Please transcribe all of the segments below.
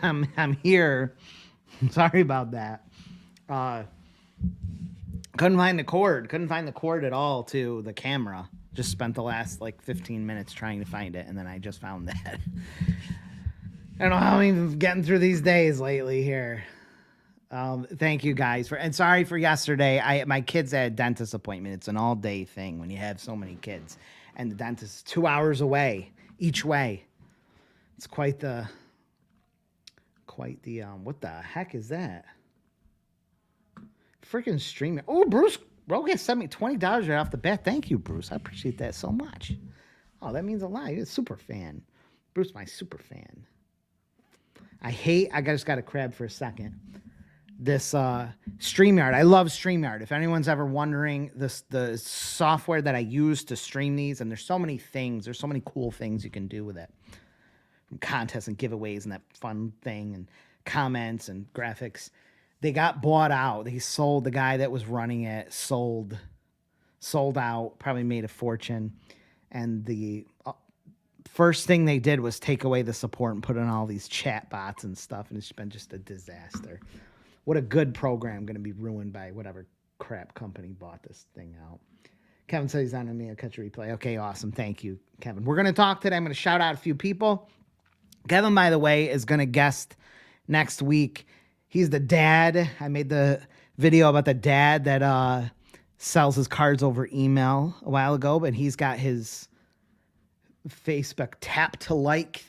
I'm here. Sorry about that. Uh, couldn't find the cord. Couldn't find the cord at all to the camera. Just spent the last like 15 minutes trying to find it, and then I just found that. I don't know how I'm even getting through these days lately here. Thank you guys for, and sorry for yesterday. My kids had a dentist appointment. It's an all day thing when you have so many kids, and the dentist is 2 hours away each way. It's quite the what the heck is that? Freaking streaming. Oh, Bruce Rogan sent me $20 right off the bat. Thank you, Bruce. I appreciate that so much. Oh, that means a lot. You're a super fan. Bruce, my super fan. I just got to crab for a second. This StreamYard. I love StreamYard. If anyone's ever wondering, the software that I use to stream these, and there's so many things, there's so many cool things you can do with it. From contests and giveaways and that fun thing and comments and graphics. They got bought out. They sold, the guy that was running it sold out, probably made a fortune. And the first thing they did was take away the support and put in all these chat bots and stuff, and it's been just a disaster. What a good program going to be ruined by whatever crap company bought this thing out. Kevin says he's on me. I'll catch a replay. Okay, awesome. Thank you, Kevin. We're going to talk today. I'm going to shout out a few people. Kevin, by the way, is going to guest next week. He's the dad. I made the video about the dad that sells his cards over email a while ago, but he's got his Facebook tap to like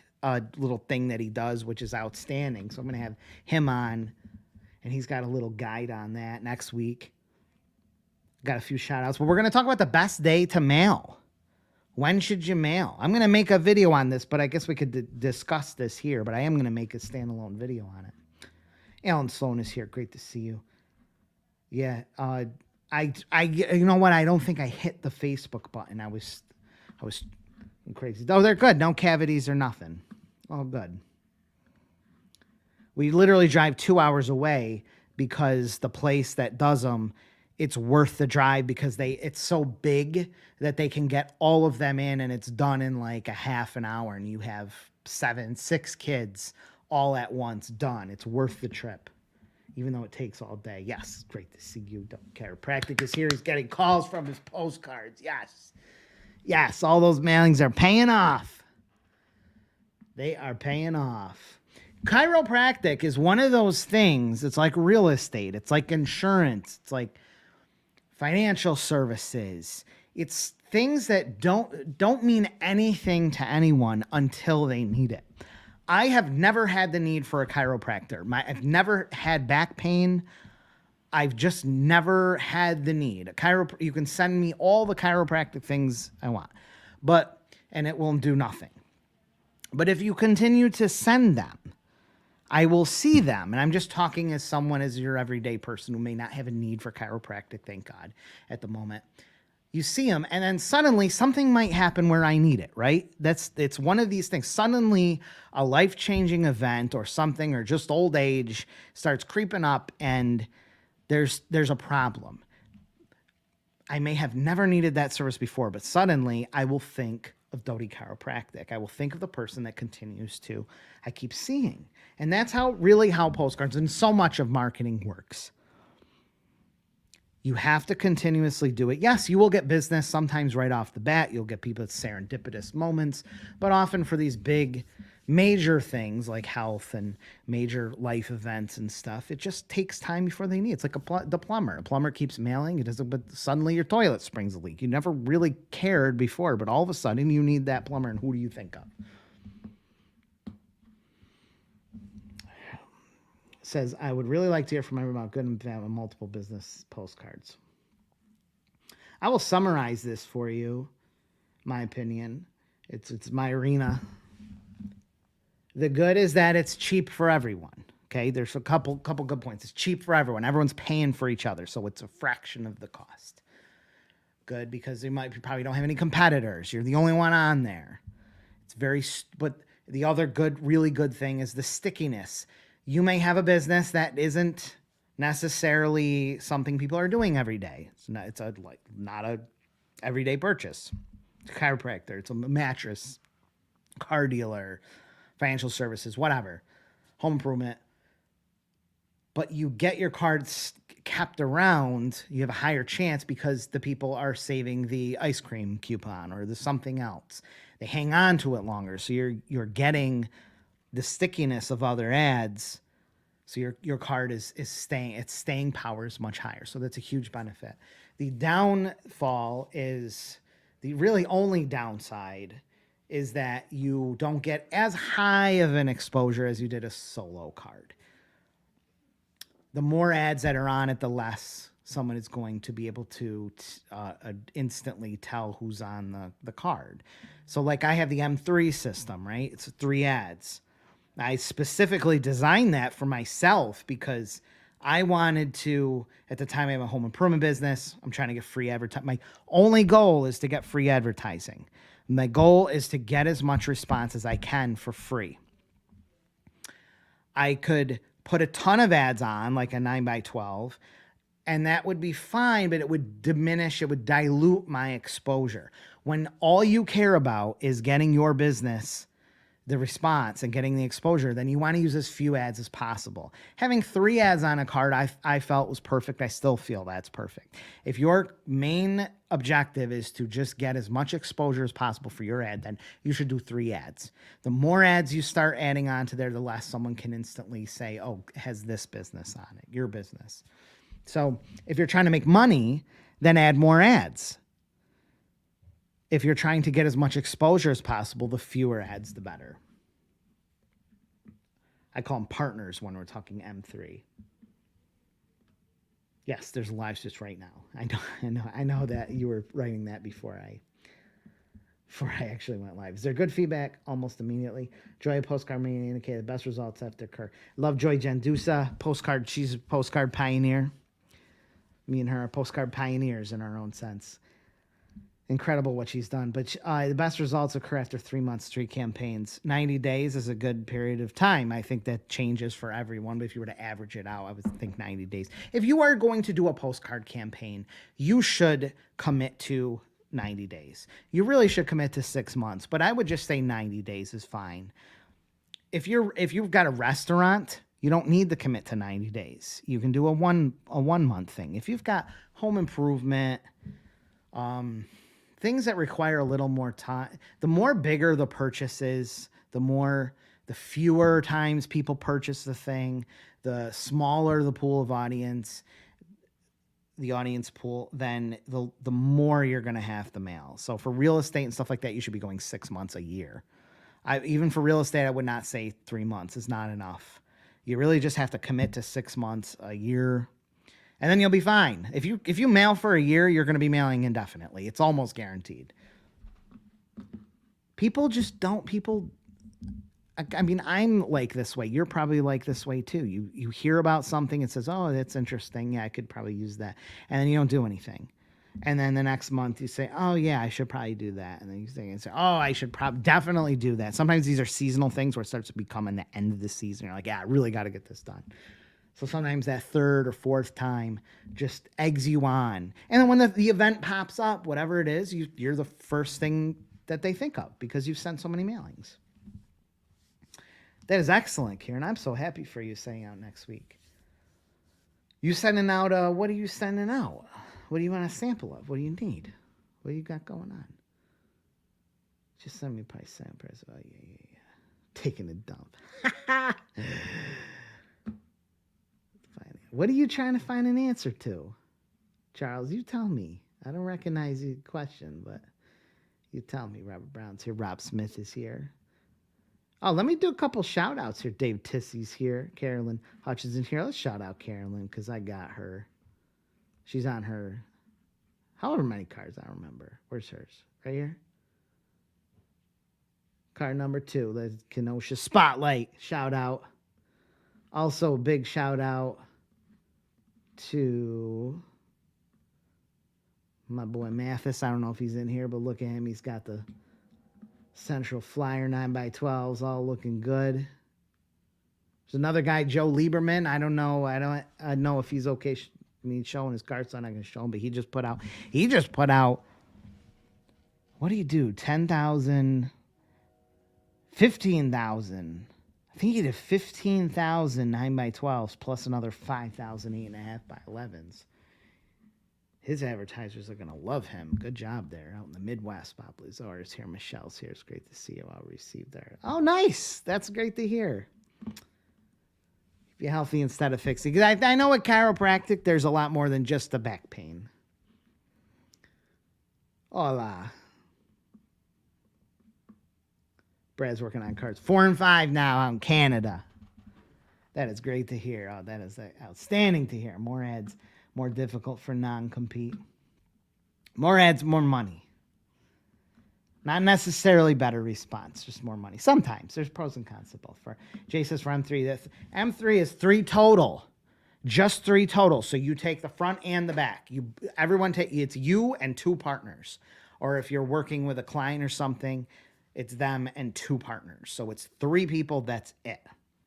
little thing that he does, which is outstanding. So I'm going to have him on, and he's got a little guide on that next week. Got a few shout outs, but we're going to talk about the best day to mail. When should you mail? I'm going to make a video on this, but I guess we could discuss this here, but I am going to make a standalone video on it. Alan Sloan is here. Great to see you. Yeah. You know what? I don't think I hit the Facebook button. I was crazy. Oh, they're good. No cavities or nothing. All good. We literally drive 2 hours away because the place that does them, it's worth the drive because it's so big that they can get all of them in, and it's done in like a half an hour, and you have 6 kids all at once done. It's worth the trip, even though it takes all day. Yes, great to see you. Chiropractic is here. He's getting calls from his postcards. Yes, all those mailings are paying off. They are paying off. Chiropractic is one of those things. It's like real estate. It's like insurance. It's like financial services. It's things that don't mean anything to anyone until they need it. I have never had the need for a chiropractor. I've never had back pain. I've just never had the need. You can send me all the chiropractic things I want, and it will do nothing. But if you continue to send them, I will see them. And I'm just talking as your everyday person who may not have a need for chiropractic, thank God, at the moment. You see them, and then suddenly something might happen where I need it, right? It's one of these things. Suddenly a life-changing event or something, or just old age starts creeping up, and there's a problem. I may have never needed that service before, but suddenly I will think of Doty Chiropractic. I will think of the person that I keep seeing. And that's how postcards and so much of marketing works. You have to continuously do it. Yes, you will get business sometimes right off the bat. You'll get people at serendipitous moments, but often for these big, major things like health and major life events and stuff, it just takes time before they need. It's like the plumber. A plumber keeps mailing, but suddenly your toilet springs a leak. You never really cared before, but all of a sudden you need that plumber, and who do you think of? Says, I would really like to hear from everyone about good and bad and multiple business postcards. I will summarize this for you, my opinion. It's my arena. The good is that it's cheap for everyone. Okay, there's a couple good points. It's cheap for everyone. Everyone's paying for each other, so it's a fraction of the cost. Good because you probably don't have any competitors. You're the only one on there. But the other really good thing is the stickiness. You may have a business that isn't necessarily something people are doing every day. It's not a everyday purchase. It's a chiropractor. It's a mattress, car dealer, financial services, whatever. home improvement, but you get your cards kept around, you have a higher chance because the people are saving the ice cream coupon or the something else. They hang on to it longer, so you're getting the stickiness of other ads. So your card is staying, its staying power is much higher. So that's a huge benefit. The downfall is, the really only downside is that you don't get as high of an exposure as you did a solo card. The more ads that are on it, the less someone is going to be able to instantly tell who's on the card. So like I have the M3 system, right? It's 3 ads. I specifically designed that for myself because I wanted to, at the time I have a home improvement business, I'm trying to get free advertising. My only goal is to get free advertising. My goal is to get as much response as I can for free. I could put a ton of ads on, like a 9x12, and that would be fine, but it would diminish, it would dilute my exposure. When all you care about is getting your business the response and getting the exposure, then you want to use as few ads as possible. Having 3 ads on a card, I felt was perfect. I still feel that's perfect. If your main objective is to just get as much exposure as possible for your ad, then you should do 3 ads. The more ads you start adding onto there, the less someone can instantly say, oh, has this business on it, your business. So if you're trying to make money, then add more ads. If you're trying to get as much exposure as possible, the fewer ads, the better. I call them partners when we're talking M3. Yes, there's lives just right now. I know that you were writing that before I actually went live. Is there good feedback? Almost immediately. Joy Postcard may indicate the best results after occur. Love Joy Jandusa, Postcard. She's a postcard pioneer. Me and her are postcard pioneers in our own sense. Incredible what she's done. But the best results occur after 3 months, 3 campaigns. 90 days is a good period of time. I think that changes for everyone. But if you were to average it out, I would think 90 days. If you are going to do a postcard campaign, you should commit to 90 days. You really should commit to 6 months. But I would just say 90 days is fine. If you've got a restaurant, you don't need to commit to 90 days. You can do a one month thing. If you've got home improvement, things that require a little more time, the more bigger the purchase is, the fewer times people purchase the thing, the smaller the pool of audience, the audience pool, then the more you're going to have to mail. So for real estate and stuff like that, you should be going 6 months, a year. Even for real estate, I would not say 3 months is not enough. You really just have to commit to 6 months, a year, and then you'll be fine. If you mail for a year, you're going to be mailing indefinitely. It's almost guaranteed. People just don't. I mean, I'm like this way. You're probably like this way too. You hear about something and says, "Oh, that's interesting. Yeah, I could probably use that," and then you don't do anything. And then the next month you say, "Oh yeah, I should probably do that." And then you think and say, "Oh, I should definitely do that." Sometimes these are seasonal things where it starts to become the end of the season. You're like, "Yeah, I really got to get this done." So sometimes that 3rd or 4th time just eggs you on. And then when the event pops up, whatever it is, you're the first thing that they think of because you've sent so many mailings. That is excellent, Kieran. I'm so happy for you saying out next week. You sending out, what are you sending out? What do you want a sample of? What do you need? What do you got going on? Just send me price samples. Oh, yeah. Taking a dump. What are you trying to find an answer to? Charles, you tell me. I don't recognize your question, but you tell me. Robert Brown's here. Rob Smith is here. Oh, let me do a couple shout outs here. Dave Tissey's here. Carolyn Hutchinson here. Let's shout out Carolyn because I got her. She's on her however many cards I remember. Where's hers? Right here. Card number 2. The Kenosha Spotlight. Shout out. Also, a big shout out to my boy Mathis. I don't know if he's in here, but look at him. He's got the Central Flyer 9x12s all looking good. There's another guy, Joe Lieberman. I don't know. I know if he's okay. Showing his cards, so I'm not going to show him, but he just put out, what do you do? 10,000, 15,000. I think he did 15,000 9x12s plus another 5,000 8.5 by 11s. His advertisers are going to love him. Good job there out in the Midwest. Bob Lazar is here. Michelle's here. It's great to see you. I'll receive there. Oh, nice. That's great to hear. Be healthy instead of fixing. Because I know at chiropractic, there's a lot more than just the back pain. Hola. Brad's working on cards. 4 and 5 now out in Canada. That is great to hear. Oh, that is outstanding to hear. More ads, more difficult for non-compete. More ads, more money. Not necessarily better response, just more money. Sometimes there's pros and cons to both. For Jay says for M3, M3 is 3 total, just 3 total. So you take the front and the back. It's you and 2 partners, or if you're working with a client or something, it's them and 2 partners. So it's 3 people. That's it.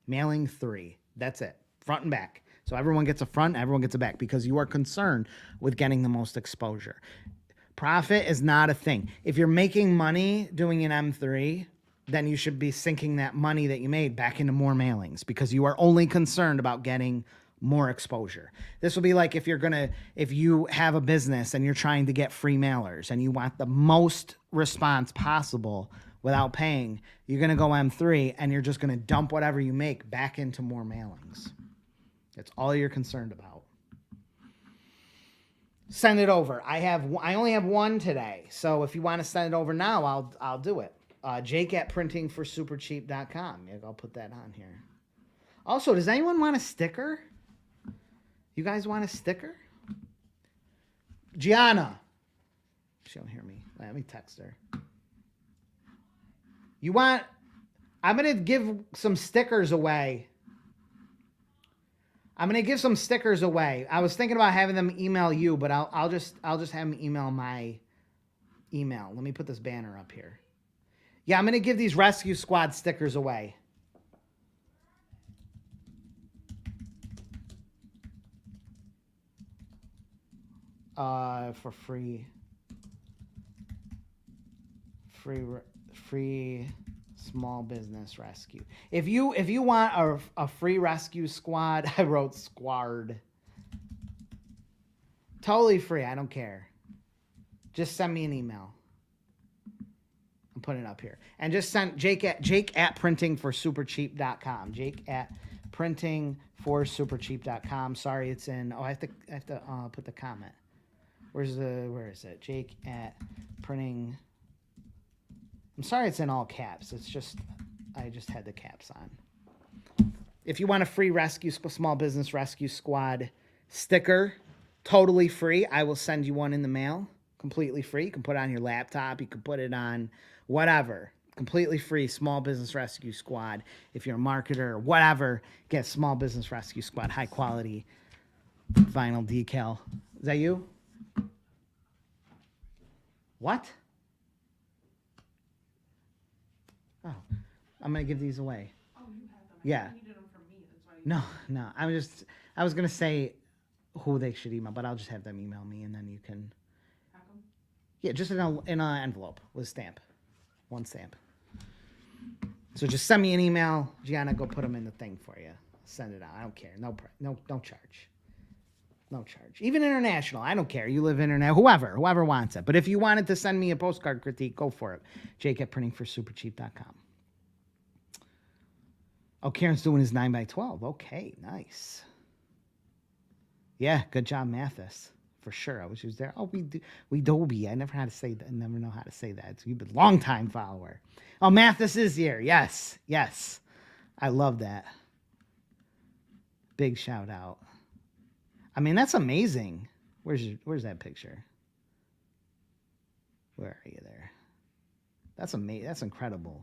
Mailing 3. That's it. Front and back. So everyone gets a front, everyone gets a back because you are concerned with getting the most exposure. Profit is not a thing. If you're making money doing an M3, then you should be sinking that money that you made back into more mailings because you are only concerned about getting more exposure. This will be like if you have a business and you're trying to get free mailers and you want the most response possible without paying, you're going to go M3 and you're just going to dump whatever you make back into more mailings. That's all you're concerned about. Send it over. I only have 1 today. So if you want to send it over now, I'll do it. Jake at printingforsupercheap.com. Yeah, I'll put that on here. Also, does anyone want a sticker? You guys want a sticker? Gianna. She don't hear me. Let me text her. I'm going to give some stickers away. I was thinking about having them email you, but I'll just have them email my email. Let me put this banner up here. Yeah, I'm going to give these Rescue Squad stickers away. For free small business rescue. If you want a free rescue squad, I wrote squad. Totally free. I don't care. Just send me an email. I'm putting it up here. And just send Jake at printingforsupercheap.com. Jake at printingforsupercheap.com. Sorry, it's in. Oh, I have to put the comment. Where is it? Jake at printing. I'm sorry it's in all caps. I just had the caps on. If you want a free small business rescue squad sticker, totally free, I will send you one in the mail, completely free. You can put it on your laptop. You can put it on whatever. Completely free, small business rescue squad. If you're a marketer or whatever, get small business rescue squad, high quality vinyl decal. Is that you? What? Oh, I'm going to give these away. Oh, you have them. Yeah. You needed them from me. That's why. No. I was going to say who they should email, but I'll just have them email me and then you can. Pack them? Yeah, just in an envelope with a stamp. 1 stamp. So just send me an email. Gianna, go put them in the thing for you. Send it out. I don't care. No, don't charge. No charge. Even international. I don't care. You live internet. Whoever wants it. But if you wanted to send me a postcard critique, go for it. Jake at printingforsupercheap.com. Oh, Karen's doing his 9x12. Okay, nice. Yeah, good job, Mathis. For sure. I wish he was there. Oh, we Dobie. I never know how to say that. You've been a long time follower. Oh, Mathis is here. Yes. I love that. Big shout out. I mean, that's amazing. Where's that picture? Where are you there? That's amazing. That's incredible.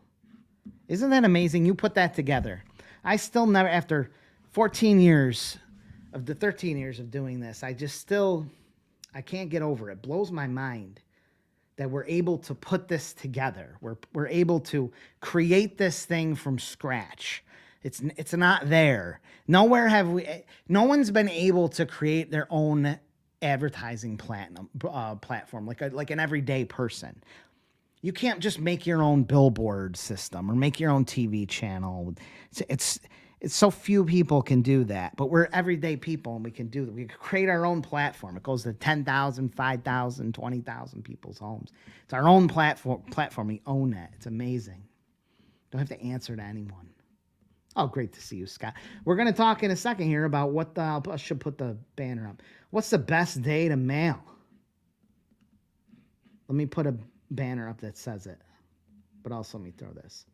Isn't that amazing? You put that together. I still never, after 13 years of doing this, I can't get over it. It blows my mind that we're able to put this together. We're able to create this thing from scratch. It's not there. No one's been able to create their own advertising platform like an everyday person. You can't just make your own billboard system or make your own TV channel. It's so few people can do that, but we're everyday people and we can do that. We can create our own platform. It goes to 10,000, 5,000, 20,000 people's homes. It's our own platform. We own it. It's amazing. Don't have to answer to anyone. Oh, great to see you, Scott. We're going to talk in a second here about what I should put the banner up. What's the best day to mail? Let me put a banner up that says it, but also let me throw this.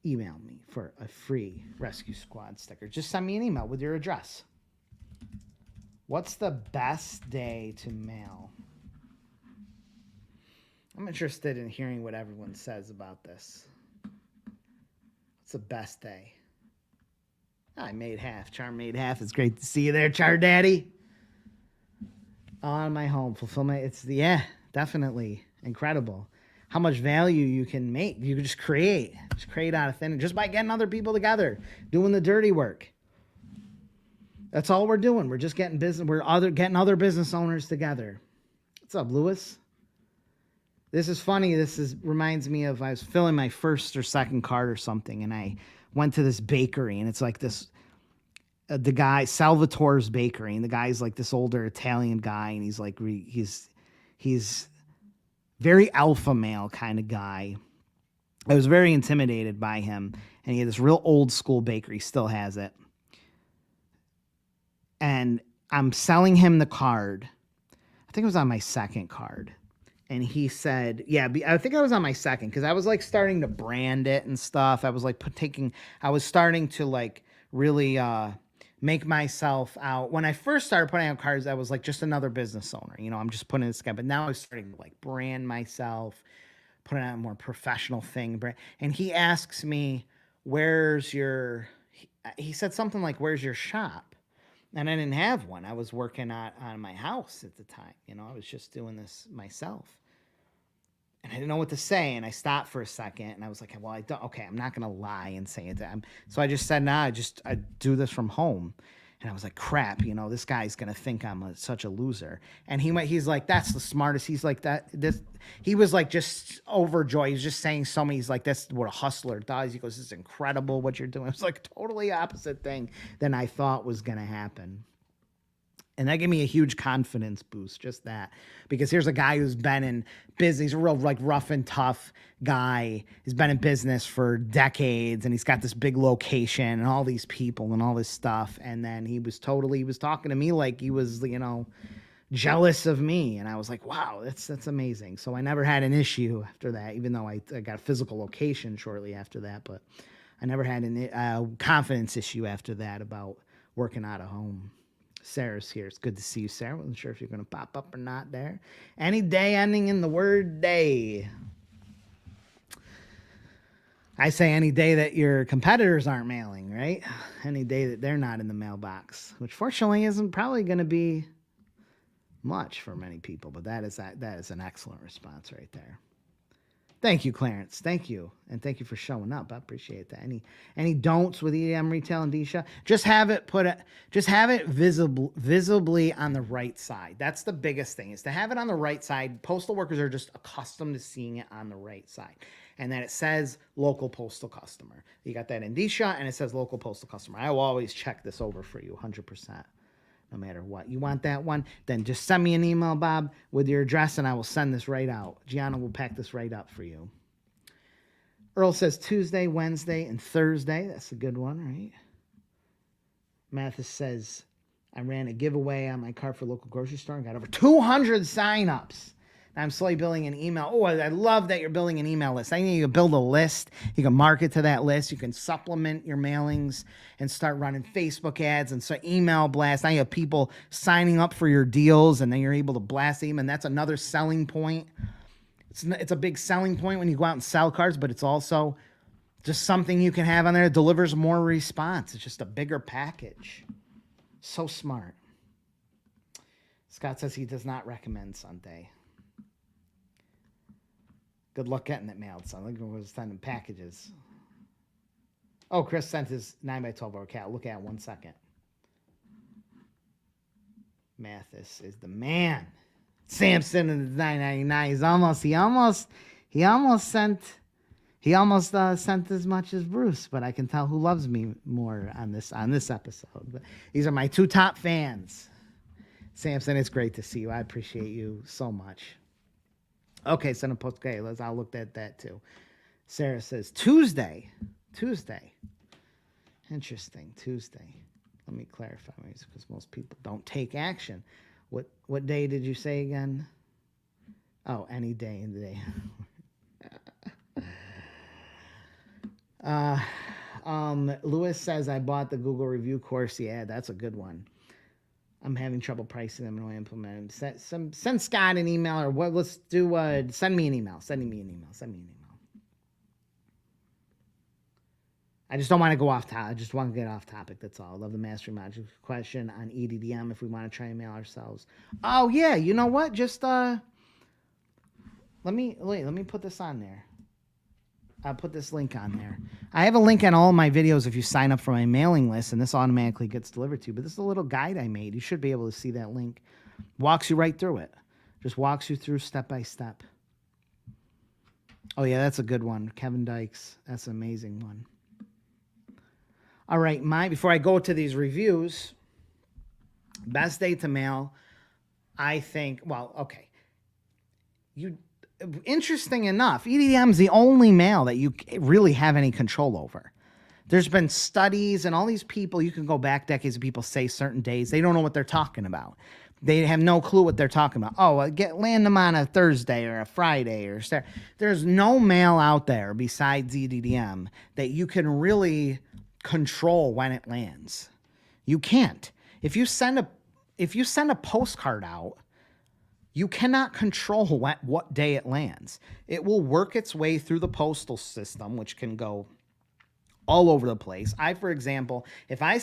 Email me for a free Rescue Squad sticker. Just send me an email with your address. What's the best day to mail? I'm interested in hearing what everyone says about this. What's the best day? I made half. Char made half. It's great to see you there, Char Daddy. On my home fulfillment. Yeah, definitely incredible. How much value you can make. You can just create out of thin, just by getting other people together, doing the dirty work. That's all we're doing. We're just getting getting other business owners together. What's up, Lewis? This is funny. Reminds me of, I was filling my first or second card or something, and I went to this bakery, and it's like this, the guy, Salvatore's Bakery, and the guy's like this older Italian guy, and he's like, he's very alpha male kind of guy. I was very intimidated by him, and he had this real old school bakery, still has it. And I'm selling him the card. I think it was on my second card. And he said, yeah, I think I was on my second, because I was like starting to brand it and stuff. I was like I was starting to like really make myself out. When I first started putting out cards, I was like just another business owner. You know, I'm just putting this guy. But now I was starting to like brand myself, putting out a more professional thing. And he asks me, he said something like, where's your shop? And I didn't have one. I was working on my house at the time. You know, I was just doing this myself. And I didn't know what to say. And I stopped for a second. And I was like, well, I'm not going to lie and say it. So I just said, I do this from home. And I was like, crap, you know, this guy's going to think I'm such a loser. And he's like, that's the smartest. He's like, he was like just overjoyed. He's just saying so many, he's like, that's what a hustler does. He goes, this is incredible what you're doing. It was like totally opposite thing than I thought was going to happen. And that gave me a huge confidence boost, just that. Because here's a guy who's been in business. He's a real like rough and tough guy. He's been in business for decades, and he's got this big location and all these people and all this stuff. And then he was talking to me like he was, you know, jealous of me. And I was like, wow, that's amazing. So I never had an issue after that, even though I got a physical location shortly after that. But I never had a confidence issue after that about working out of home. Sarah's here. It's good to see you, Sarah. Wasn't sure if you're going to pop up or not there. Any day ending in the word day. I say any day that your competitors aren't mailing, right? Any day that they're not in the mailbox, which fortunately isn't probably going to be much for many people, but that is an excellent response right there. Thank you, Clarence. Thank you. And thank you for showing up. I appreciate that. Any don'ts with EM Retail and Disha? Just have it visibly on the right side. That's the biggest thing, is to have it on the right side. Postal workers are just accustomed to seeing it on the right side. And then it says local postal customer. You got that in Disha, and it says local postal customer. I will always check this over for you 100%. No matter what. You want that one? Then just send me an email, Bob, with your address, and I will send this right out. Gianna will pack this right up for you. Earl says Tuesday, Wednesday, and Thursday. That's a good one, right? Mathis says, I ran a giveaway on my card for local grocery store and got over 200 signups. I'm slowly building an email. Oh, I love that you're building an email list. I think you can build a list. You can market to that list. You can supplement your mailings and start running Facebook ads and so email blasts. Now you have people signing up for your deals, and then you're able to blast them. And that's another selling point. It's a big selling point when you go out and sell cards, but it's also just something you can have on there that delivers more response. It's just a bigger package. So smart. Scott says he does not recommend Sunday. Good luck getting it mailed, son. Look at who's sending packages. Oh, Chris sent his 9x12 over cat. Look at it 1 second. Mathis is the man. Samson in the 999. He He almost sent as much as Bruce, but I can tell who loves me more on this episode. But these are my two top fans. Samson, it's great to see you. I appreciate you so much. Okay, send a post. Okay, I'll look at that too. Sarah says Tuesday. Interesting, Tuesday. Let me clarify because most people don't take action. What day did you say again? Oh, any day in the day. Lewis says I bought the Google review course. Yeah, that's a good one. I'm having trouble pricing them and I implement them. Send Scott an email or what? Let's do. Send me an email. I just don't want to go off topic. I just want to get off topic. That's all. I love the mastery module question on EDDM if we want to try and mail ourselves. Oh yeah, you know what? Just let me put this on there. I'll put this link on there. I have a link on all of my videos if you sign up for my mailing list, and this automatically gets delivered to you. But this is a little guide I made. You should be able to see that link. Walks you right through it. Just walks you through step by step. Oh yeah, that's a good one. Kevin Dykes. That's an amazing one. All right, before I go to these reviews, best day to mail, I think, well, okay. Interesting enough, EDDM is the only mail that you really have any control over. There's been studies and all these people, you can go back decades of people say certain days, they don't know what they're talking about. They have no clue what they're talking about. Oh, land them on a Thursday or a Friday or Saturday. There's no mail out there besides EDDM that you can really control when it lands. You can't. If you send a postcard out, you cannot control what day it lands. It will work its way through the postal system, which can go all over the place. For example, if I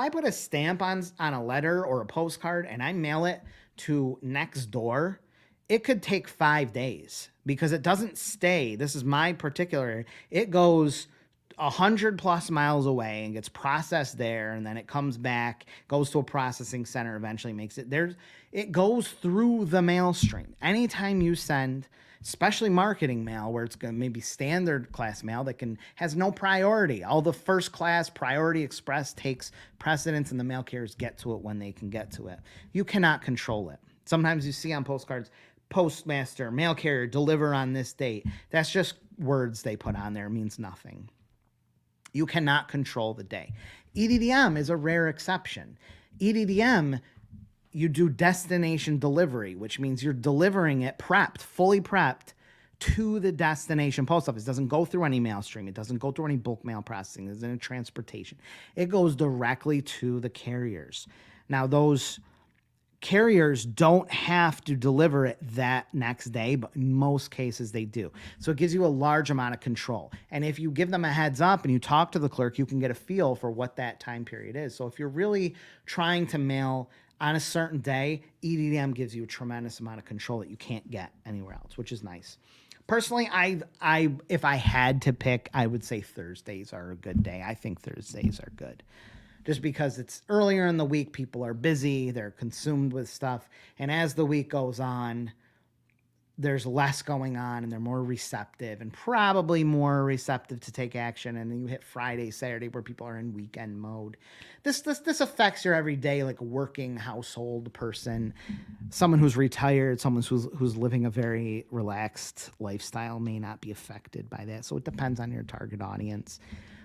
put a stamp on a letter or a postcard and I mail it to next door, it could take 5 days because it doesn't stay. This is my particular, it goes 100 plus miles away and gets processed there, and then it comes back, goes to a processing center, eventually makes it there. It goes through the mail stream. Anytime you send, especially marketing mail, where it's going to maybe standard class mail that has no priority. All the first class priority express takes precedence, and the mail carriers get to it when they can get to it. You cannot control it. Sometimes you see on postcards, postmaster, mail carrier, deliver on this date. That's just words they put on there. It means nothing. You cannot control the day. EDDM is a rare exception. EDDM, you do destination delivery, which means you're delivering it prepped, fully prepped to the destination post office. It doesn't go through any mail stream. It doesn't go through any bulk mail processing. There's any transportation. It goes directly to the carriers. Now, those carriers don't have to deliver it that next day, but in most cases they do. So it gives you a large amount of control. And if you give them a heads up and you talk to the clerk, you can get a feel for what that time period is. So if you're really trying to mail on a certain day, EDDM gives you a tremendous amount of control that you can't get anywhere else, which is nice. Personally, if I had to pick, I would say Thursdays are a good day. I think Thursdays are good. Just because it's earlier in the week, people are busy, they're consumed with stuff. And as the week goes on, there's less going on and they're more receptive and probably more receptive to take action. And then you hit Friday, Saturday, where people are in weekend mode. This affects your everyday, like working household person, someone who's retired, someone who's living a very relaxed lifestyle may not be affected by that. So it depends on your target audience.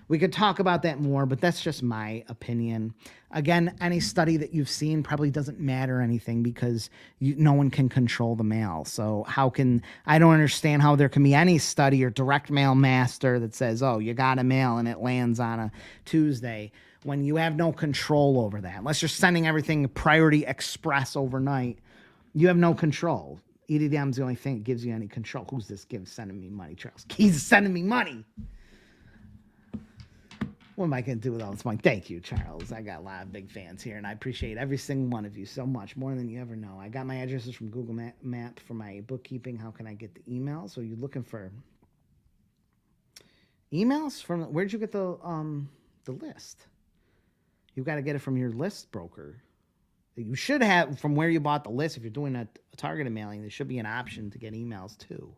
We could talk about that more, but that's just my opinion. Again, any study that you've seen probably doesn't matter anything because no one can control the mail. So I don't understand how there can be any study or direct mail master that says, oh, you got a mail and it lands on a Tuesday when you have no control over that. Unless you're sending everything priority express overnight, you have no control. EDDM's the only thing that gives you any control. Who's this sending me money, Charles? He's sending me money. What am I going to do with all this money? Thank you, Charles. I got a lot of big fans here, and I appreciate every single one of you so much, more than you ever know. I got my addresses from Google Map for my bookkeeping. How can I get the emails? So you're looking for emails from? Where'd you get the list? You've got to get it from your list broker. You should have from where you bought the list. If you're doing a targeted mailing, there should be an option to get emails too.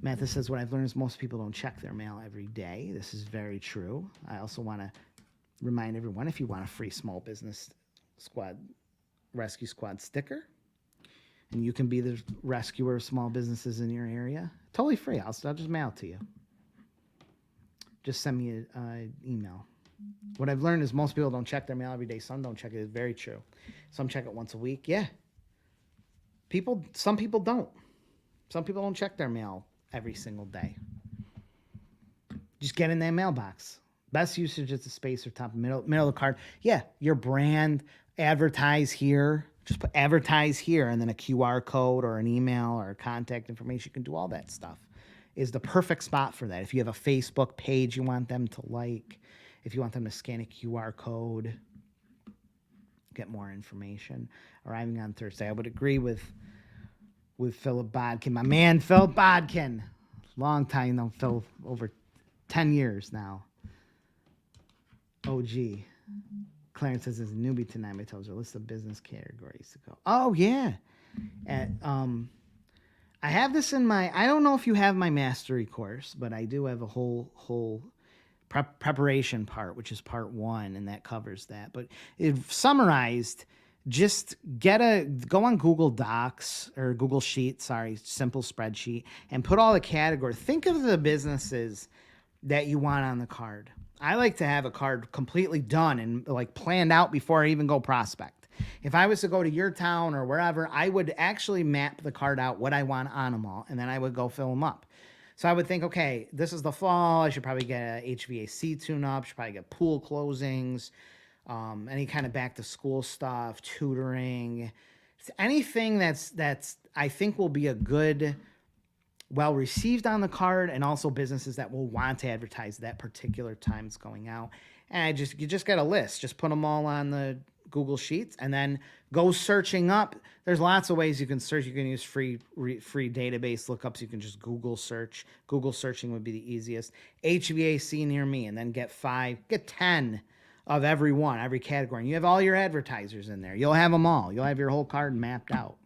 Matthew says, what I've learned is most people don't check their mail every day. This is very true. I also want to remind everyone, if you want a free small business squad, rescue squad sticker, and you can be the rescuer of small businesses in your area, totally free. I'll just mail it to you. Just send me an email. What I've learned is most people don't check their mail every day. Some don't check it. It's very true. Some check it once a week. Yeah. Some people don't. Some people don't check their mail every single day. Just get in that mailbox. Best usage is the space or top middle of the card. Yeah, your brand, advertise here. Just put advertise here and then a QR code or an email or contact information. You can do all that stuff. Is the perfect spot for that. If you have a Facebook page you want them to like, if you want them to scan a QR code, get more information. Arriving on Thursday. I would agree with Philip Bodkin. My man, Philip Bodkin. Long time, though, Phil, over 10 years now. OG. Clarence says, as a newbie tonight, I told you a list of business categories to go. Oh, yeah. I have this in my, I don't know if you have my mastery course, but I do have a whole preparation part, which is part 1, and that covers that. But if summarized, just go on Google Docs or Google Sheets, simple spreadsheet, and put all the categories. Think of the businesses that you want on the card. I like to have a card completely done and like planned out before I even go prospect. If I was to go to your town or wherever, I would actually map the card out what I want on them all, and then I would go fill them up. So I would think, okay, this is the fall. I should probably get a HVAC tune-up. Should probably get pool closings, any kind of back-to-school stuff, tutoring, anything that's I think will be a good, well received on the card, and also businesses that will want to advertise that particular time it's going out. And you just get a list. Just put them all on the Google Sheets and then go searching up. There's lots of ways you can search. You can use free database lookups. You can just Google search. Google searching would be the easiest. HVAC near me, and then get 10 of every category. And you have all your advertisers in there. You'll have them all. You'll have your whole card mapped out.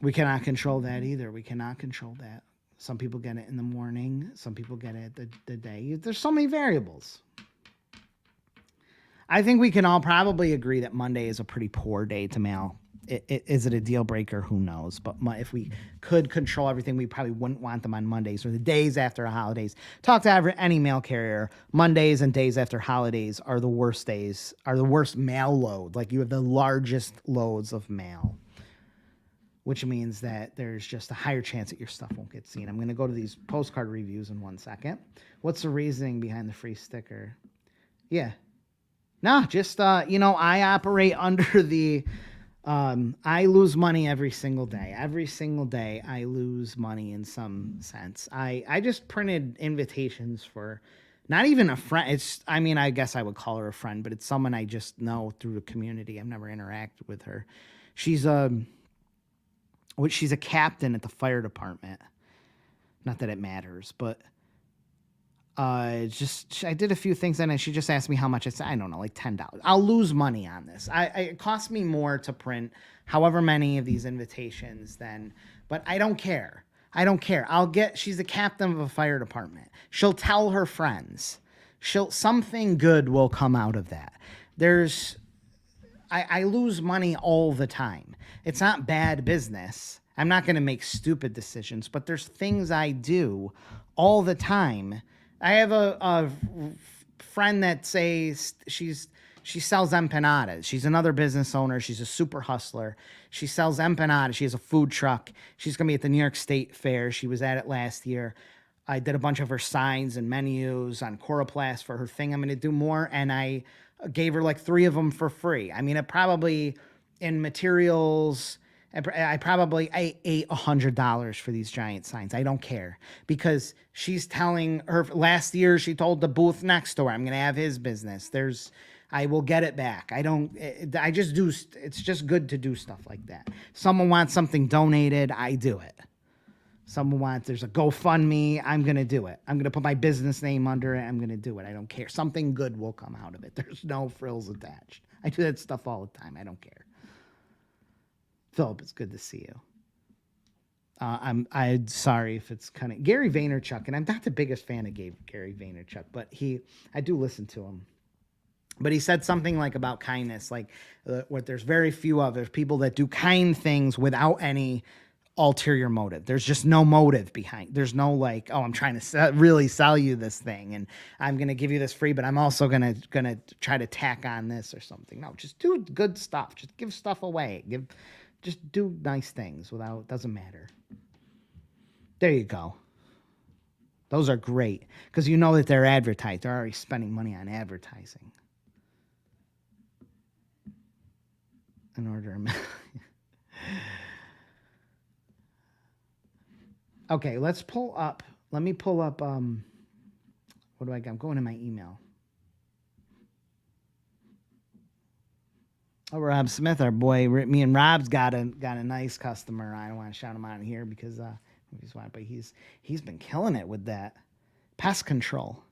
We cannot control that either. We cannot control that. Some people get it in the morning. Some people get it the day. There's so many variables. I think we can all probably agree that Monday is a pretty poor day to mail. Is it a deal breaker? Who knows? But if we could control everything, we probably wouldn't want them on Mondays or the days after the holidays. Talk to any mail carrier. Mondays and days after holidays are the worst days, are the worst mail load. Like you have the largest loads of mail, which means that there's just a higher chance that your stuff won't get seen. I'm going to go to these postcard reviews in 1 second. What's the reasoning behind the free sticker? Yeah. No, just, I operate under the, I lose money every single day. Every single day I lose money in some sense. I just printed invitations for not even a friend. I guess I would call her a friend, but it's someone I just know through the community. I've never interacted with her. She's a captain at the fire department. Not that it matters, but I did a few things and she just asked me how much. I said, I don't know, like $10. I'll lose money on this. It costs me more to print however many of these invitations then, but I don't care. She's the captain of a fire department. She'll tell her friends. Something good will come out of that. I lose money all the time. It's not bad business. I'm not going to make stupid decisions, but there's things I do all the time. I have a friend that says she sells empanadas. She's another business owner. She's a super hustler. She sells empanadas. She has a food truck. She's going to be at the New York State Fair. She was at it last year. I did a bunch of her signs and menus on Coroplast for her thing. I'm going to do more, and I gave her like 3 of them for free. I mean, it probably in materials, I probably ate $100 for these giant signs. I don't care because she's telling her last year, she told the booth next door, I'm going to have his business. I will get it back. I just do. It's just good to do stuff like that. Someone wants something donated, I do it. There's a GoFundMe, I'm going to do it. I'm going to put my business name under it. I'm going to do it. I don't care. Something good will come out of it. There's no frills attached. I do that stuff all the time. I don't care. Philip, it's good to see you. I'm sorry if it's kind of Gary Vaynerchuk, and I'm not the biggest fan of Gary Vaynerchuk, but I do listen to him. But he said something like about kindness, like what there's very few of. There's people that do kind things without any ulterior motive. There's just no motive behind. There's no like, oh, I'm trying to really sell you this thing, and I'm gonna give you this free, but I'm also gonna try to tack on this or something. No, just do good stuff. Just give stuff away. Just do nice things without. Doesn't matter. There you go. Those are great because you know that they're advertised. They're already spending money on advertising. In order to okay, let me pull up what do I got? I'm going to my email. Oh, Rob Smith, our boy, me and Rob's got a nice customer. I don't want to shout him out here because but he's been killing it with that pest control.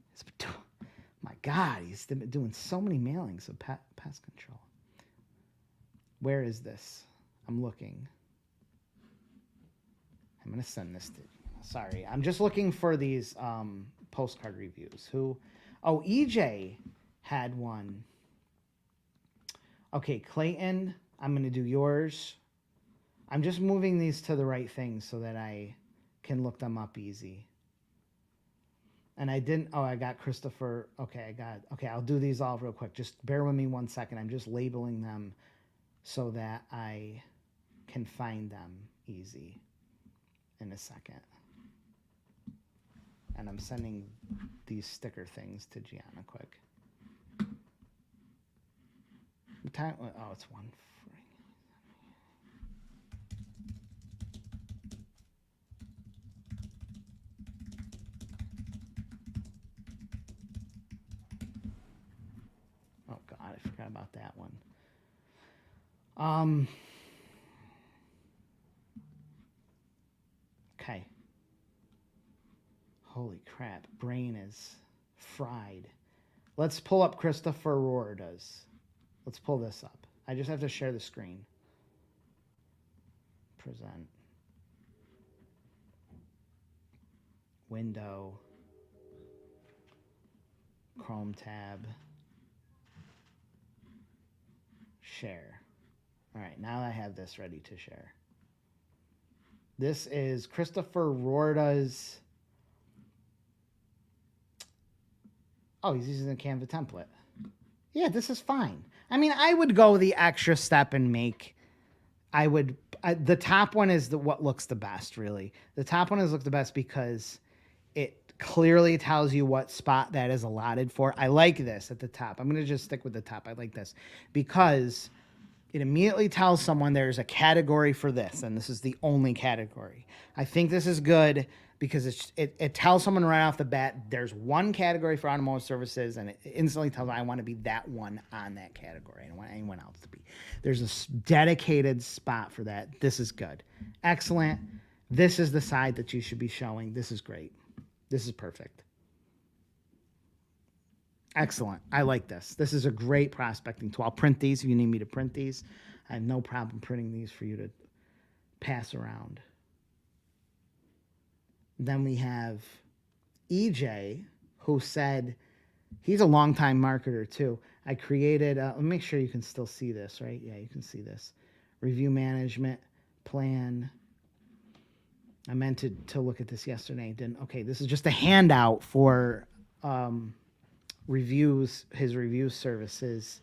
My God, he's been doing so many mailings of pest control. Where is this? I'm looking. I'm going to send this to you. Sorry. I'm just looking for these postcard reviews. EJ had one. Okay, Clayton, I'm going to do yours. I'm just moving these to the right thing so that I can look them up easy. And I got Christopher. Okay, I'll do these all real quick. Just bear with me 1 second. I'm just labeling them so that I can find them easy in a second. And I'm sending these sticker things to Gianna quick. It's 1. Oh God, I forgot about that one. Okay. Holy crap, brain is fried. Let's pull up Christopher Roorda's. Let's pull this up. I just have to share the screen. Present. Window. Chrome tab. Share. All right, now I have this ready to share. This is Christopher Roorda's. Oh, he's using the Canva template. Yeah, this is fine. I mean, I would go the extra step and make. The top one is what looks the best, really. The top one looks the best because it clearly tells you what spot that is allotted for. I like this at the top. I'm going to just stick with the top. I like this because it immediately tells someone there's a category for this, and this is the only category. I think this is good because it tells someone right off the bat there's one category for automotive services, and it instantly tells them I want to be that one on that category. I don't want anyone else to be. There's a dedicated spot for that. This is good. Excellent. This is the side that you should be showing. This is great. This is perfect. Excellent. I like this. This is a great prospecting tool. I'll print these if you need me to print these. I have no problem printing these for you to pass around. Then we have EJ, who said, he's a longtime marketer too. I created, let me make sure you can still see this, right? Yeah, you can see this. Review management plan. I meant to look at this yesterday. Didn't. Okay, this is just a handout for reviews, his review services.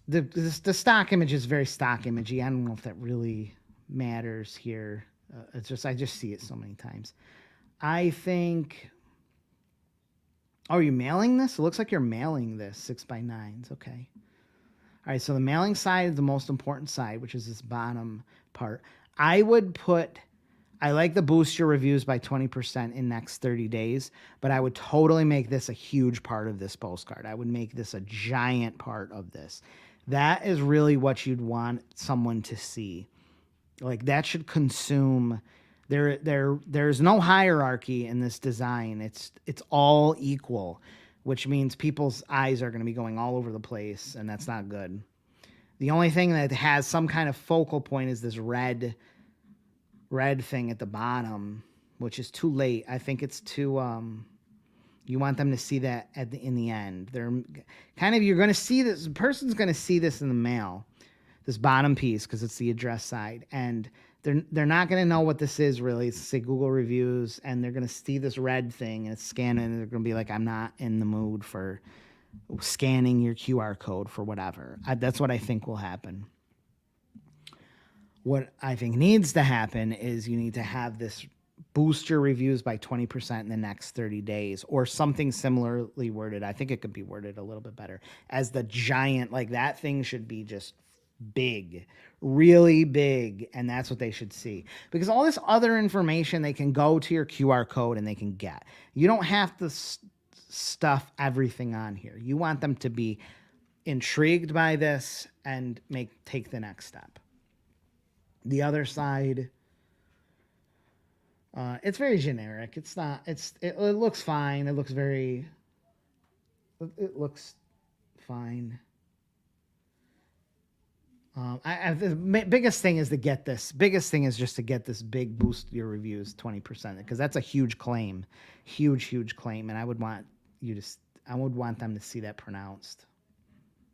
The stock image is very stock imagey. I don't know if that really matters here. I just see it so many times. I think. Oh, are you mailing this? It looks like you're mailing this 6x9s. Okay. All right. So the mailing side is the most important side, which is this bottom part. I like the boost your reviews by 20% in next 30 days, but I would totally make this a huge part of this postcard. I would make this a giant part of this. That is really what you'd want someone to see. Like that should consume. There's no hierarchy in this design. It's all equal, which means people's eyes are going to be going all over the place, and that's not good. The only thing that has some kind of focal point is this red thing at the bottom, which is too late. I think it's too you want them to see that in the end. They're kind of, you're going to see this, the person's going to see this in the mail, this bottom piece, because it's the address side, and they're not going to know what this is really. It's say Google reviews, and they're going to see this red thing and it's scanning, and they're going to be like, I'm not in the mood for scanning your QR code for whatever. That's what I think will happen. What I think needs to happen is you need to have this boost your reviews by 20% in the next 30 days or something similarly worded. I think it could be worded a little bit better as the giant, like that thing should be just big, really big. And that's what they should see, because all this other information, they can go to your QR code and they can get. You don't have to stuff everything on here. You want them to be intrigued by this and take the next step. The other side, it's very generic. It's not, it looks fine. It looks fine. The biggest thing is to get this. Biggest thing is just to get this big boost to your reviews 20%, because that's a huge claim, huge claim, and I would want them to see that pronounced.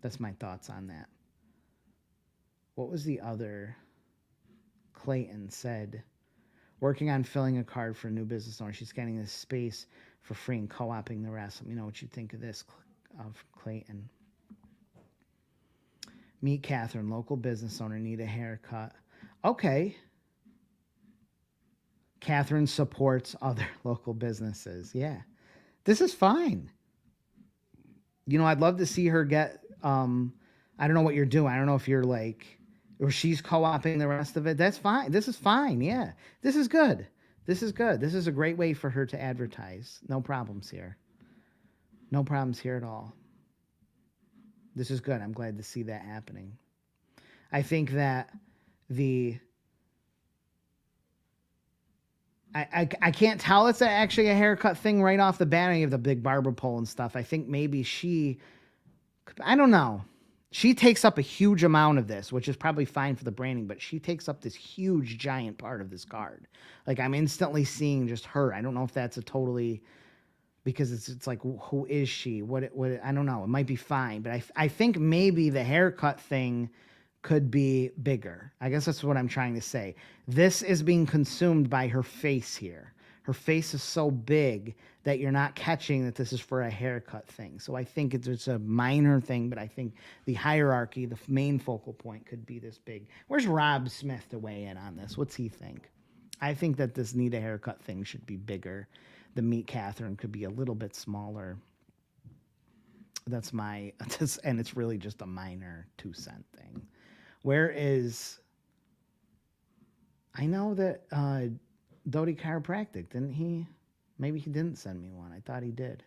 That's my thoughts on that. What was the other? Clayton said, working on filling a card for a new business owner. She's getting this space for free and co-oping the rest. Let me know what you think of this, of Clayton. Meet Catherine, local business owner, need a haircut. Okay. Catherine supports other local businesses. Yeah. This is fine. You know, I'd love to see her get, I don't know what you're doing. I don't know if you're like, or she's co-oping the rest of it. That's fine. This is fine. Yeah. This is good. This is good. This is a great way for her to advertise. No problems here. No problems here at all. This is good. I'm glad to see that happening. I think that I can't tell it's actually a haircut thing right off the bat. You have the big barber pole and stuff. I think maybe I don't know. She takes up a huge amount of this, which is probably fine for the branding, but she takes up this huge, giant part of this card. Like, I'm instantly seeing just her. I don't know if that's because it's like, who is she? What I don't know. It might be fine, but I think maybe the haircut thing could be bigger. I guess that's what I'm trying to say. This is being consumed by her face here. Her face is so big that you're not catching that this is for a haircut thing. So I think it's a minor thing, but I think the hierarchy, the main focal point could be this big. Where's Rob Smith to weigh in on this? What's he think? I think that this need a haircut thing should be bigger. The Meet Catherine could be a little bit smaller. That's and it's really just a minor 2-cent thing. I know that Doty Chiropractic, didn't he? Maybe he didn't send me one. I thought he did.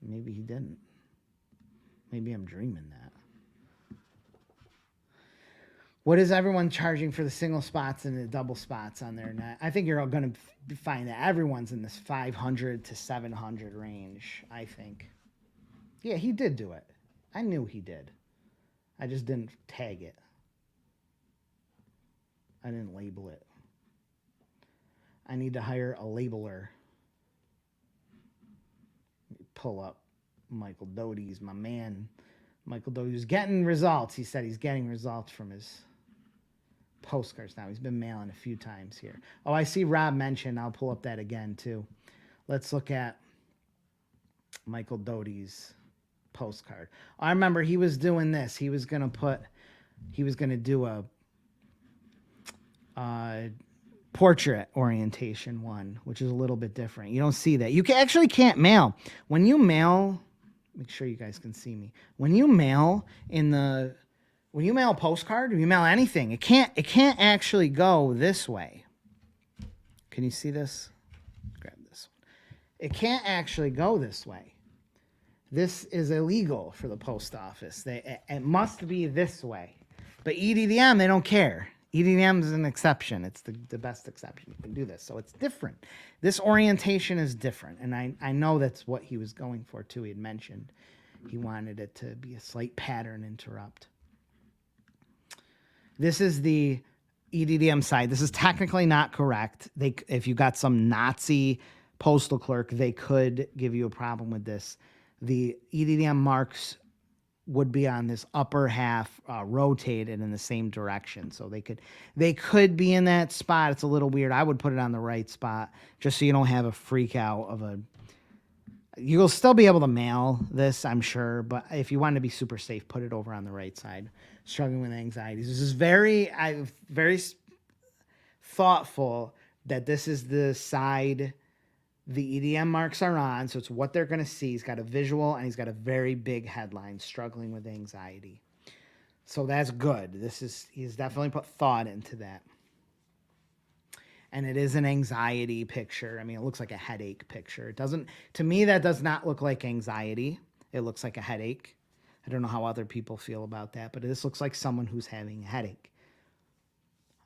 Maybe he didn't. Maybe I'm dreaming that. What is everyone charging for the single spots and the double spots on there? I think you're all going to find that everyone's in this 500 to 700 range, I think. Yeah, he did do it. I knew he did. I just didn't tag it. I didn't label it. I need to hire a labeler. Pull up Michael Doty's, my man. Michael Doty's getting results. He said he's getting results from his postcards now. He's been mailing a few times here. Oh, I see Rob mentioned. I'll pull up that again too. Let's look at Michael Doty's postcard. I remember he was doing this. He was going to do a portrait orientation one, which is a little bit different. You don't see that. You actually can't mail. When you mail, make sure you guys can see me. When you mail a postcard, when you mail anything, it can't actually go this way. Can you see this? Grab this one. It can't actually go this way. This is illegal for the post office. It must be this way. But EDDM, they don't care. EDDM is an exception. It's the best exception. You can do this. So it's different. This orientation is different. And I know that's what he was going for, too. He had mentioned. He wanted it to be a slight pattern interrupt. This is the EDDM side. This is technically not correct. If you got some Nazi postal clerk, they could give you a problem with this. The EDDM marks would be on this upper half, rotated in the same direction. So they could be in that spot. It's a little weird. I would put it on the right spot just so you don't have a freak out of a. You'll still be able to mail this, I'm sure, but if you want to be super safe, put it over on the right side. Struggling with anxieties. This is very thoughtful that this is the side the EDM marks are on, so it's what they're going to see. He's got a visual, and he's got a very big headline, struggling with anxiety. So that's good. He's definitely put thought into that. And it is an anxiety picture. I mean, it looks like a headache picture. It doesn't, to me, that does not look like anxiety. It looks like a headache. I don't know how other people feel about that, but this looks like someone who's having a headache.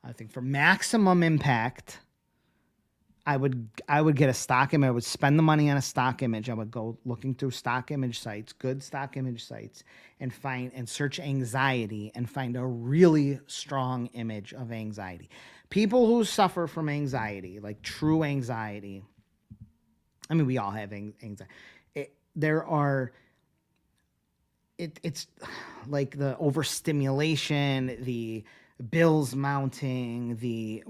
I think for maximum impact, I would get a stock image. I would spend the money on a stock image. I would go looking through stock image sites, good stock image sites, and search anxiety and find a really strong image of anxiety. People who suffer from anxiety, like true anxiety. I mean, we all have anxiety. It's like the overstimulation, the bills mounting, the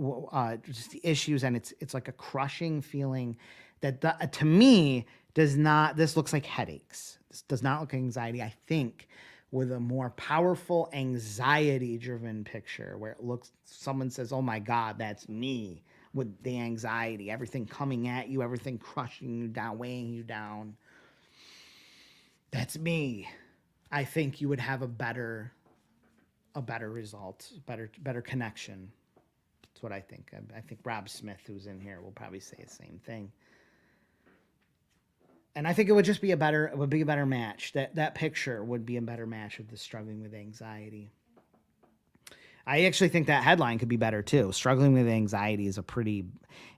just the issues, and it's like a crushing feeling that to me does not. This looks like headaches. This does not look like anxiety. I think with a more powerful anxiety-driven picture where it looks, someone says, "Oh my God, that's me," with the anxiety, everything coming at you, everything crushing you down, weighing you down. That's me. I think you would have a better result, better connection. That's what I think. I think Rob Smith, who's in here, will probably say the same thing. And I think it would just be a better match. That picture would be a better match with the struggling with anxiety. I actually think that headline could be better too. Struggling with anxiety is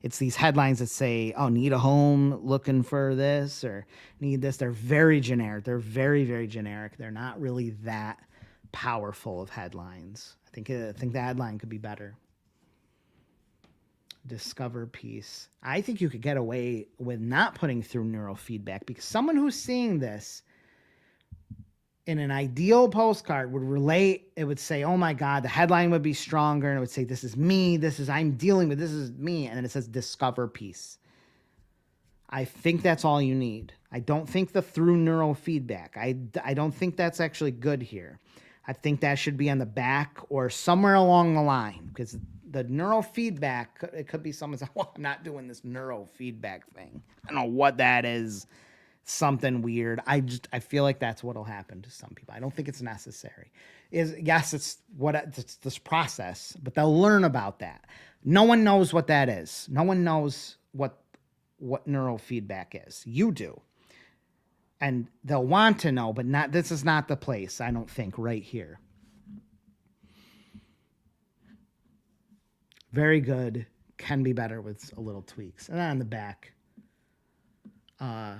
it's these headlines that say, "Oh, need a home, looking for this," or "need this." They're very generic. They're very, very generic. They're not really that powerful of headlines. I think the headline could be better. Discover peace. I think you could get away with not putting through neurofeedback, because someone who's seeing this in an ideal postcard would relate. It would say, "Oh my God," the headline would be stronger, and it would say, "This is me. I'm dealing with, this is me." And then it says, "Discover peace." I think that's all you need. I don't think the through neurofeedback. I don't think that's actually good here. I think that should be on the back or somewhere along the line, because the neurofeedback, it could be someone saying, "Well, I'm not doing this neurofeedback thing. I don't know what that is. Something weird." I feel like that's what'll happen to some people. I don't think it's necessary. It's this process, but they'll learn about that. No one knows what that is. No one knows what neurofeedback is. You do. And they'll want to know, but this is not the place, I don't think, right here. Very good. Can be better with a little tweaks. And then on the back. I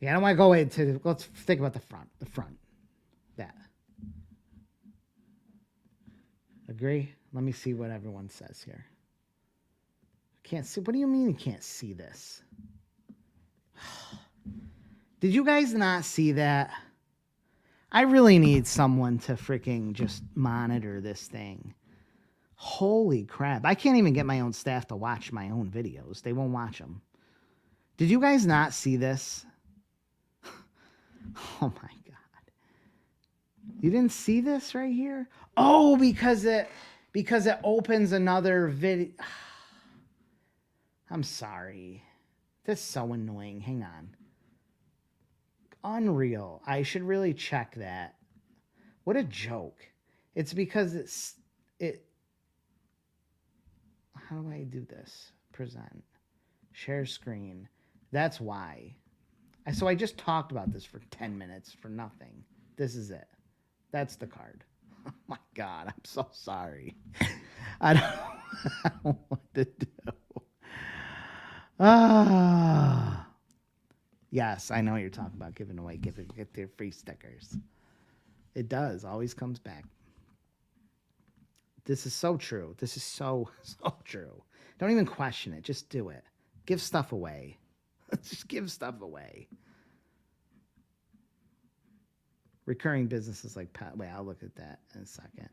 don't want to go into, let's think about the front. That. Agree? Let me see what everyone says here. Can't see. What do you mean you can't see this? Did you guys not see that? I really need someone to freaking just monitor this thing. Holy crap. I can't even get my own staff to watch my own videos. They won't watch them. Did you guys not see this? Oh my God. You didn't see this right here? Oh, because it opens another video. I'm sorry. That's so annoying. Hang on. Unreal. I should really check that. What a joke. It's because how do I do this? Present. Share screen. That's why. So I just talked about this for 10 minutes for nothing. This is it. That's the card. Oh my God. I'm so sorry. I don't know what to do. Yes, I know what you're talking about. Giving away, get their free stickers. It does. Always comes back. This is so true. This is so, so true. Don't even question it. Just do it. Give stuff away. Just give stuff away. Recurring businesses like pet. Wait, I'll look at that in a second.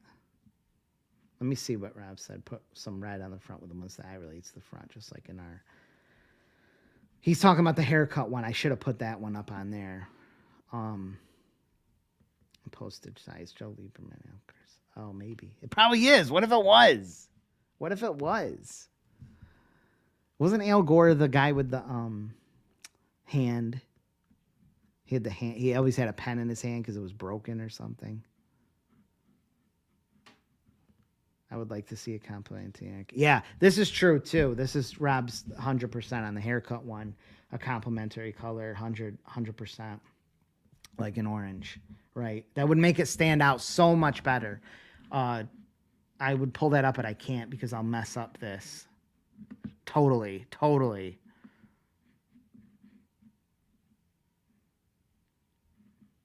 Let me see what Rob said. Put some red on the front with the ones that I relates to the front, just like in our. He's talking about the haircut one. I should have put that one up on there. Postage size, Joe Lieberman. Oh, maybe. It probably is. What if it was? What if it was? Wasn't Al Gore the guy with the hand? He had the hand. He always had a pen in his hand because it was broken or something. I would like to see a complimentary. Yeah, this is true too. This is Rob's 100% on the haircut one. A complimentary color, 100%, like an orange, right? That would make it stand out so much better. I would pull that up, but I can't because I'll mess up this. Totally.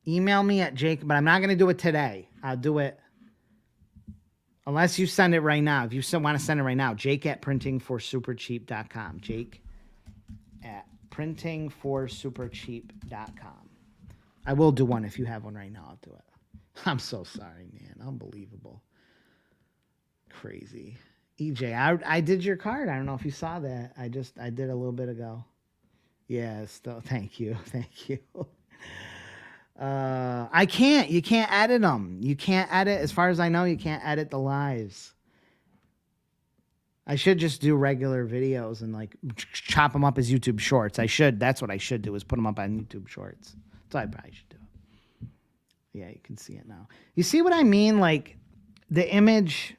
Email me at Jake, but I'm not going to do it today. I'll do it. Unless you send it right now. If you still want to send it right now, jake@printingforsupercheap.com. Jake@printingforsupercheap.com. I will do one. If you have one right now, I'll do it. I'm so sorry, man. Unbelievable. Crazy. EJ, I did your card. I don't know if you saw that. I did a little bit ago. Yeah, still. Thank you. You can't edit them. You can't edit, as far as I know, you can't edit the lives. I should just do regular videos and like chop them up as YouTube shorts. That's what I should do, is put them up on YouTube shorts. That's what I probably should do. Yeah, you can see it now. You see what I mean? Like the image,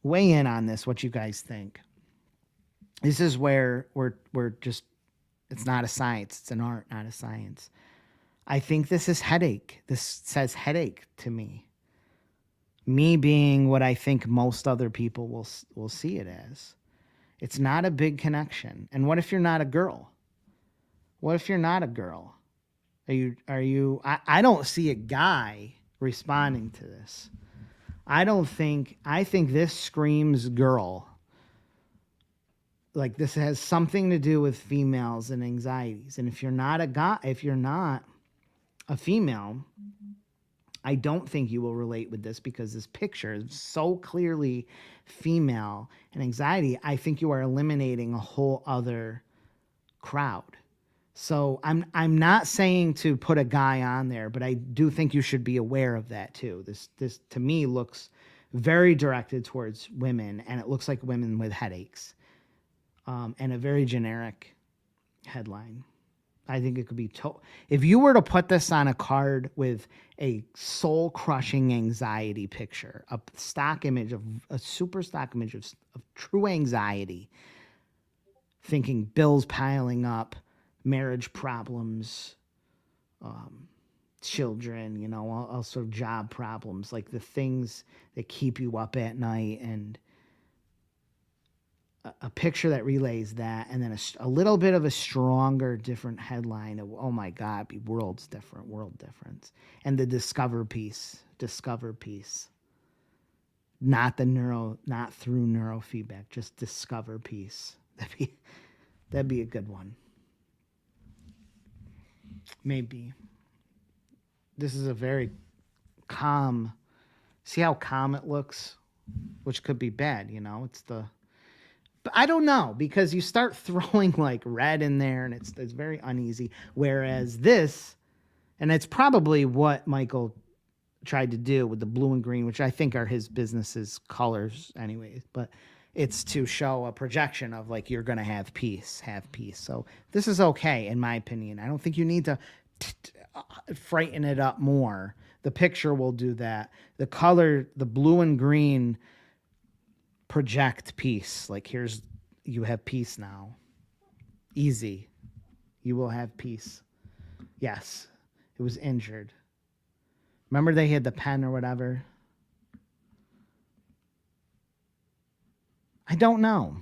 weigh in on this, what you guys think. This is where we're just, it's not a science. It's an art, not a science. I think this is headache. This says headache to me. Me being what I think most other people will see it as. It's not a big connection. And what if you're not a girl? What if you're not a girl? Are you I don't see a guy responding to this. I think this screams girl. Like this has something to do with females and anxieties. And if you're not a guy, if you're not a female, I don't think you will relate with this because this picture is so clearly female and anxiety. I think you are eliminating a whole other crowd. So I'm not saying to put a guy on there, but I do think you should be aware of that too. This to me looks very directed towards women, and it looks like women with headaches, and a very generic headline. I think it could be if you were to put this on a card with a soul-crushing anxiety picture, a super stock image of true anxiety, thinking bills piling up, marriage problems, children, also job problems, like the things that keep you up at night, and a picture that relays that, and then a little bit of a stronger, different headline of, oh my God, be world difference. And the discover piece, not not through neurofeedback, just discover piece. That'd be a good one. Maybe. This is a very calm, see how calm it looks, which could be bad, but I don't know, because you start throwing like red in there and it's very uneasy. Whereas this, and it's probably what Michael tried to do with the blue and green, which I think are his business's colors anyways, but it's to show a projection of like, you're going to have peace. So this is okay, in my opinion. I don't think you need to frighten it up more. The picture will do that. The color, the blue and green, project peace. Like, you have peace now. Easy. You will have peace. Yes. It was injured. Remember they had the pen or whatever? I don't know.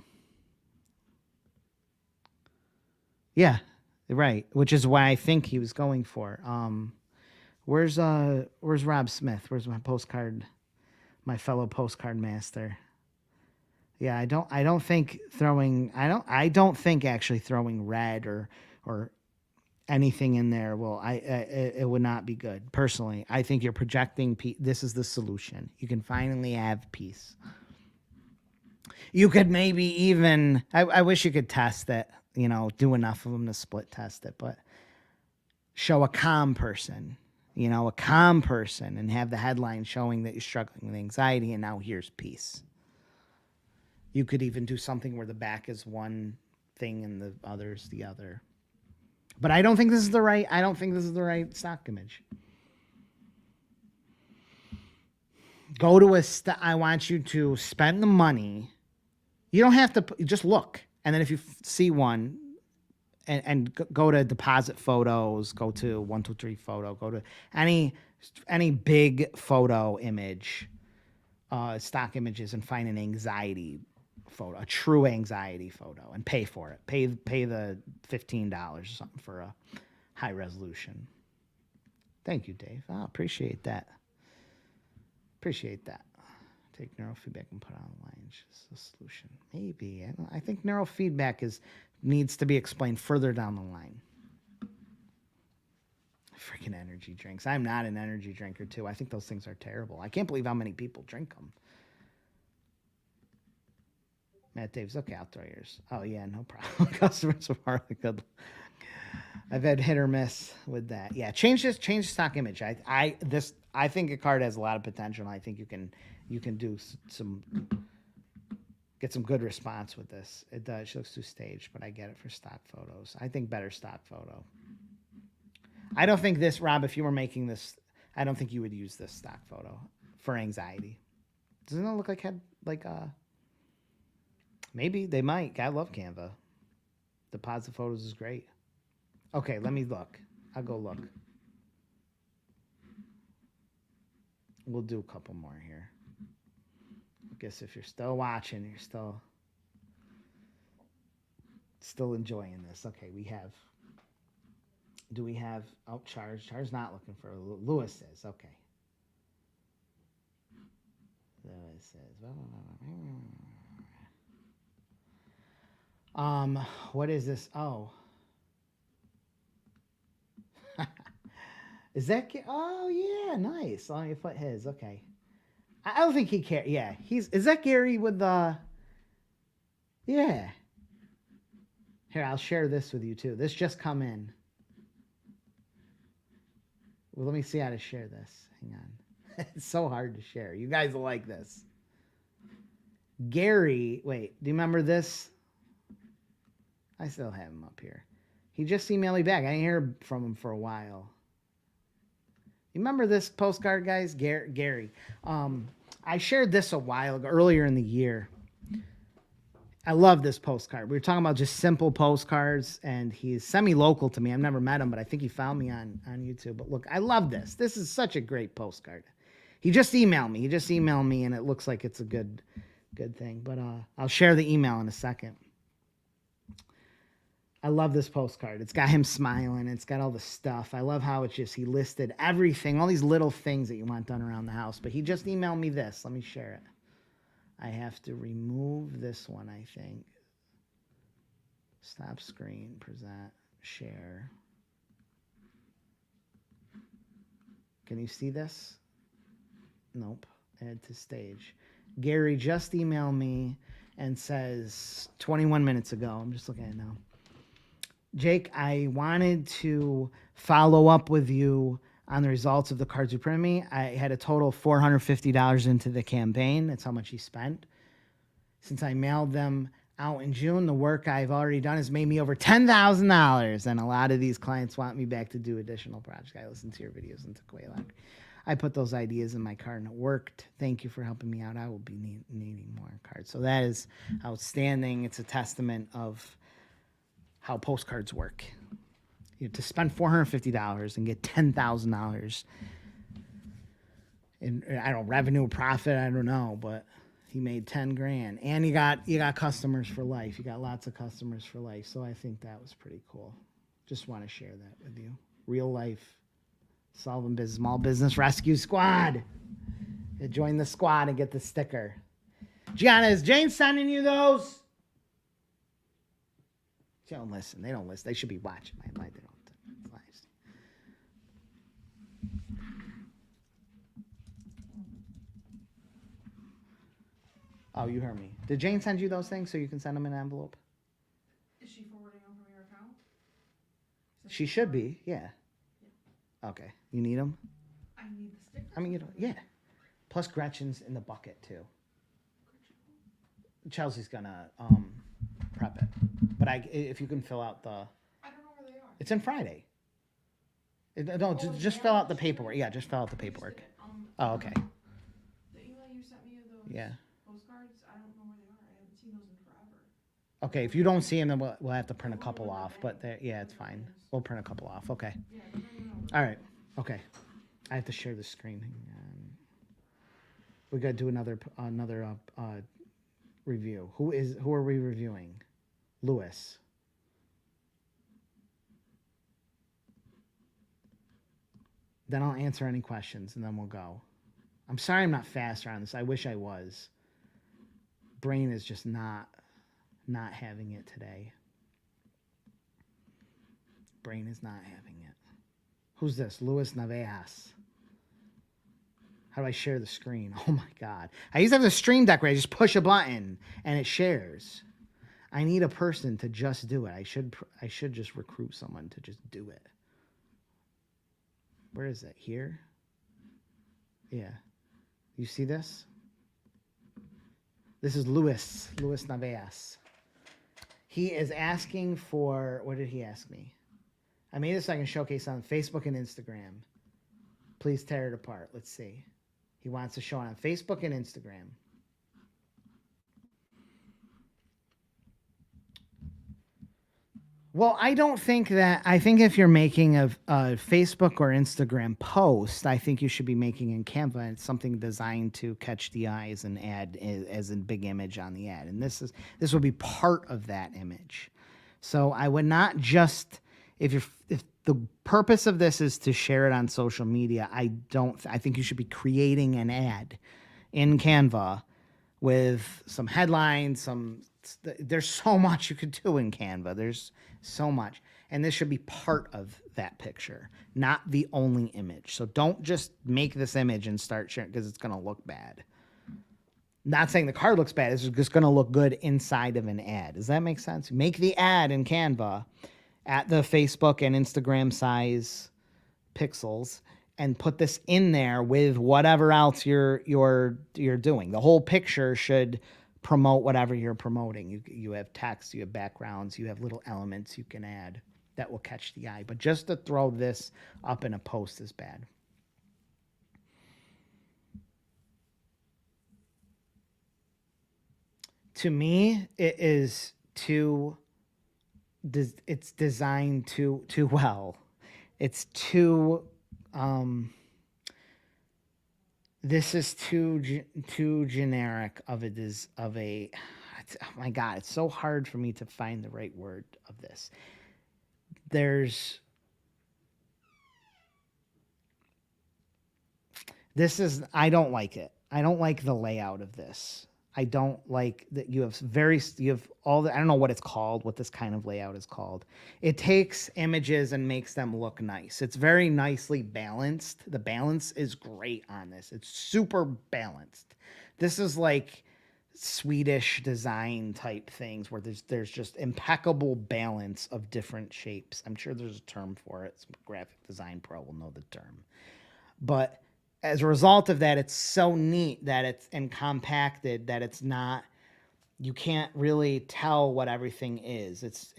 Yeah. Right, which is why I think he was going for. Where's Rob Smith? Where's my fellow postcard master? Yeah, I don't think actually throwing red or anything in there will it would not be good. Personally, I think you're projecting this is the solution. You can finally have peace. You could maybe even I wish you could test it, do enough of them to split test it, but show a calm person, and have the headline showing that you're struggling with anxiety and now here's peace. You could even do something where the back is one thing and the other's the other. But I don't think this is the right stock image. Go to I want you to spend the money. You don't have to just look. And then if you see one and go to deposit photos, go to 123 photo, go to any big photo image, stock images, and find an anxiety photo, a true anxiety photo, and pay for it. Pay the $15 or something for a high resolution. Thank you, Dave. I appreciate that. Take neurofeedback and put it online. Just a solution. Maybe. I think neurofeedback needs to be explained further down the line. Freaking energy drinks. I'm not an energy drinker, too. I think those things are terrible. I can't believe how many people drink them. Matt Davis, okay, I'll throw yours. Oh, yeah, no problem. Customers are really good. I've had hit or miss with that. Yeah, change the stock image. I think a card has a lot of potential. I think you can do get some good response with this. It does. She looks too staged, but I get it for stock photos. I think better stock photo. I don't think this, Rob, if you were making this, I don't think you would use this stock photo for anxiety. Doesn't it look like maybe they might. I love Canva. Deposit photos is great. Okay, let me look. I'll go look. We'll do a couple more here. I guess if you're still watching, you're still enjoying this. Okay, do we have, Char's not looking for, Lewis is, okay. Lewis says, what is this? Oh. Is that? Oh yeah, nice. Let me put his. Okay, I don't think he cares. Yeah, is that Gary with the? Yeah. Here, I'll share this with you too. This just come in. Well, let me see how to share this. Hang on. It's so hard to share. You guys will like this. Gary, wait, do you remember this? I still have him up here. He just emailed me back. I didn't hear from him for a while. You remember this postcard, guys? Gary. I shared this a while ago, earlier in the year. I love this postcard. We were talking about just simple postcards, and he's semi-local to me. I've never met him, but I think he found me on YouTube. But look, I love this. This is such a great postcard. He just emailed me. And it looks like it's a good thing. But I'll share the email in a second. I love this postcard. It's got him smiling. It's got all the stuff. I love how he listed everything, all these little things that you want done around the house. But he just emailed me this. Let me share it. I have to remove this one, I think. Stop screen, present, share. Can you see this? Nope. Add to stage. Gary just emailed me and says 21 minutes ago. I'm just looking at it now. Jake, I wanted to follow up with you on the results of the cards you printed me. I had a total of $450 into the campaign. That's how much he spent. Since I mailed them out in June, the work I've already done has made me over $10,000. And a lot of these clients want me back to do additional projects. I listened to your videos and took away a lot. I put those ideas in my card and it worked. Thank you for helping me out. I will be needing more cards. So that is outstanding. It's a testament of how postcards work. To spend $450 and get $10,000 in, I don't know, revenue, profit, I don't know, but he made 10 grand. And you got customers for life. You got lots of customers for life. So I think that was pretty cool. Just want to share that with you. Real life solving business, small business rescue squad. Join the squad and get the sticker. Gianna, is Jane sending you those? They don't listen. They don't listen. They should be watching my live. They don't. Oh, you heard me. Did Jane send you those things so you can send them in an envelope? Is she forwarding them from your account? She should be. Yeah. Okay. You need them? I need the stickers. I mean, you know, yeah. Plus Gretchen's in the bucket too. Chelsea's gonna prep it, but if you can fill out the. I don't know where they are. It's in Friday. No, just fill out the paperwork. Yeah, just fill out the paperwork. Oh, okay. The email you sent me of those Yeah. postcards, I don't know where they are. I haven't seen those in forever. Okay, if you don't see them, then we'll have to print a couple off. But yeah, it's fine. We'll print a couple off. Okay. Yeah, I don't even know. All right. Okay. I have to share the screen. We got to do another review. Who are we reviewing? Lewis. Then I'll answer any questions and then we'll go. I'm sorry I'm not faster on this. I wish I was. Brain is just not having it today. Brain is not having it. Who's this? Luis Navejas. How do I share the screen? Oh my God. I used to have the stream deck where I just push a button and it shares. I need a person to just do it. I should just recruit someone to just do it. Where is it? Here? Yeah. You see this? This is Luis Navejas. He is asking for, what did he ask me? I made this so I can showcase on Facebook and Instagram. Please tear it apart. Let's see. He wants to show it on Facebook and Instagram. Well, I don't think that. I think if you're making a Facebook or Instagram post, I think you should be making in Canva. It's something designed to catch the eyes and add as a big image on the ad. And this will be part of that image. So I would not just if the purpose of this is to share it on social media. I think you should be creating an ad in Canva with some headlines, there's so much you could do in Canva. There's so much. And this should be part of that picture, not the only image. So don't just make this image and start sharing because it's going to look bad. Not saying the card looks bad. It's just going to look good inside of an ad. Does that make sense? Make the ad in Canva at the Facebook and Instagram size pixels and put this in there with whatever else you're doing. The whole picture should promote whatever you're promoting. You have text, you have backgrounds, you have little elements you can add that will catch the eye. But just to throw this up in a post is bad. To me, it is it's designed too well. It's too this is too generic of it is of a oh my God, it's so hard for me to find the right word of this. I don't like it. I don't like the layout of this. I don't like that you have all the, I don't know what it's called, what this kind of layout is called. It takes images and makes them look nice. It's very nicely balanced. The balance is great on this. It's super balanced. This is like Swedish design type things where there's just impeccable balance of different shapes. I'm sure there's a term for it. Some graphic design pro will know the term. But as a result of that, it's so neat that it's and compacted that it's not, you can't really tell what everything is. It's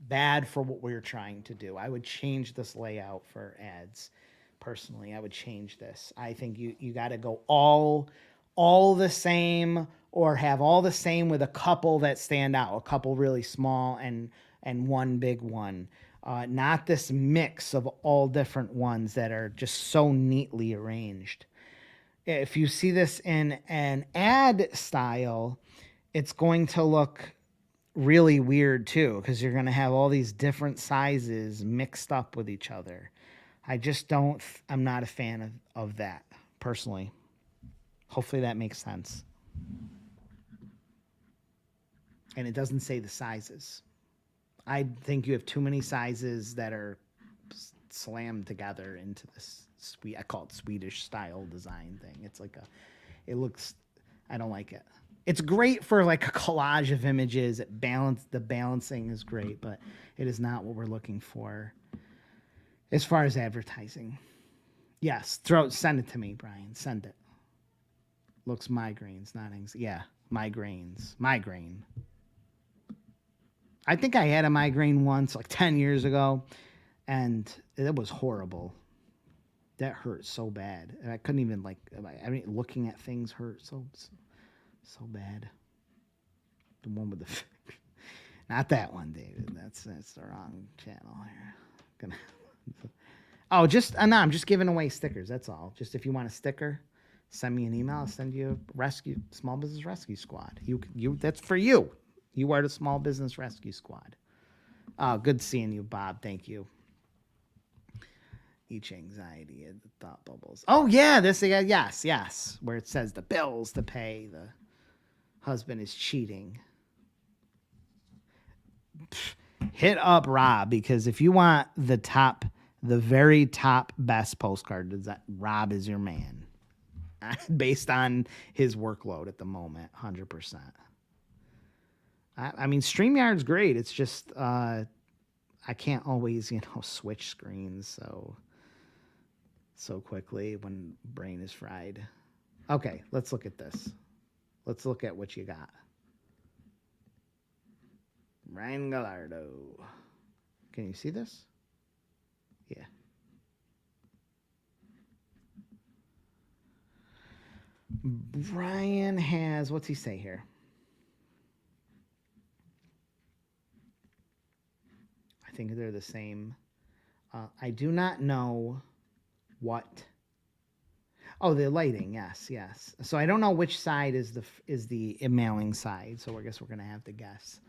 bad for what we're trying to do. I would change this layout for ads. Personally, I would change this. I think you got to go all the same or have all the same with a couple that stand out, a couple really small and one big one. Not this mix of all different ones that are just so neatly arranged. If you see this in an ad style, it's going to look really weird too, because you're going to have all these different sizes mixed up with each other. I just don't, I'm not a fan of that personally. Hopefully that makes sense. And it doesn't say the sizes. I think you have too many sizes that are slammed together into this sweet, I call it Swedish style design thing. It's like a, it looks, I don't like it. It's great for like a collage of images. The balancing is great, but it is not what we're looking for as far as advertising. Yes, send it to me, Brian. Send it. Looks migraines, not anxiety. Yeah, migraine. I think I had a migraine once, like 10 years ago, and it was horrible. That hurt so bad. And I couldn't even looking at things hurt so bad. The one with the not that one, David. That's the wrong channel here. Oh, no, I'm just giving away stickers. That's all. Just if you want a sticker, send me an email. I'll send you a small business rescue squad. You that's for you. You are the small business rescue squad. Good seeing you, Bob. Thank you. Each anxiety and the thought bubbles. Oh yeah, yes. Where it says the bills to pay, the husband is cheating. Hit up Rob, because if you want the very top best postcard, Rob is your man. Based on his workload at the moment, 100%. I mean, StreamYard's great. It's just I can't always, switch screens so quickly when brain is fried. Okay, let's look at this. Let's look at what you got. Ryan Gallardo. Can you see this? Yeah. Brian has, what's he say here? I think they're the same. I do not know what. Oh, the lighting. Yes. So I don't know which side is the mailing side. So I guess we're gonna have to guess.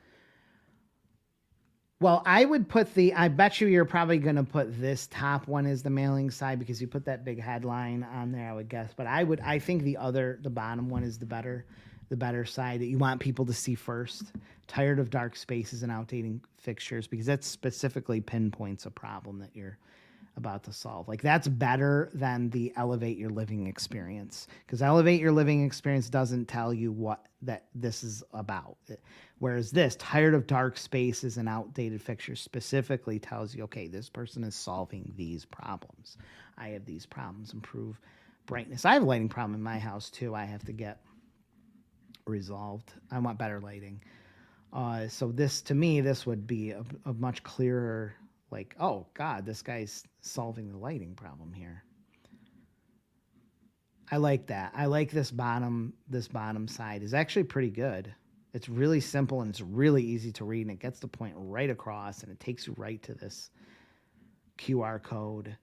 Well, I would put I bet you're probably going to put this top one as the mailing side because you put that big headline on there, I would guess. But I think the bottom one is the better side that you want people to see first. Tired of dark spaces and outdated fixtures, because that specifically pinpoints a problem that you're about to solve. Like, that's better than the elevate your living experience, because elevate your living experience doesn't tell you what that this is about. Whereas this tired of dark spaces and outdated fixtures specifically tells you, okay, this person is solving these problems. I have these problems. Improve brightness. I have a lighting problem in my house too. I have to get resolved. I want better lighting. So this, to me, this would be a much clearer, like, oh God, this guy's solving the lighting problem here. I like that. I like this bottom side is actually pretty good. It's really simple and it's really easy to read, and it gets the point right across, and it takes you right to this QR code.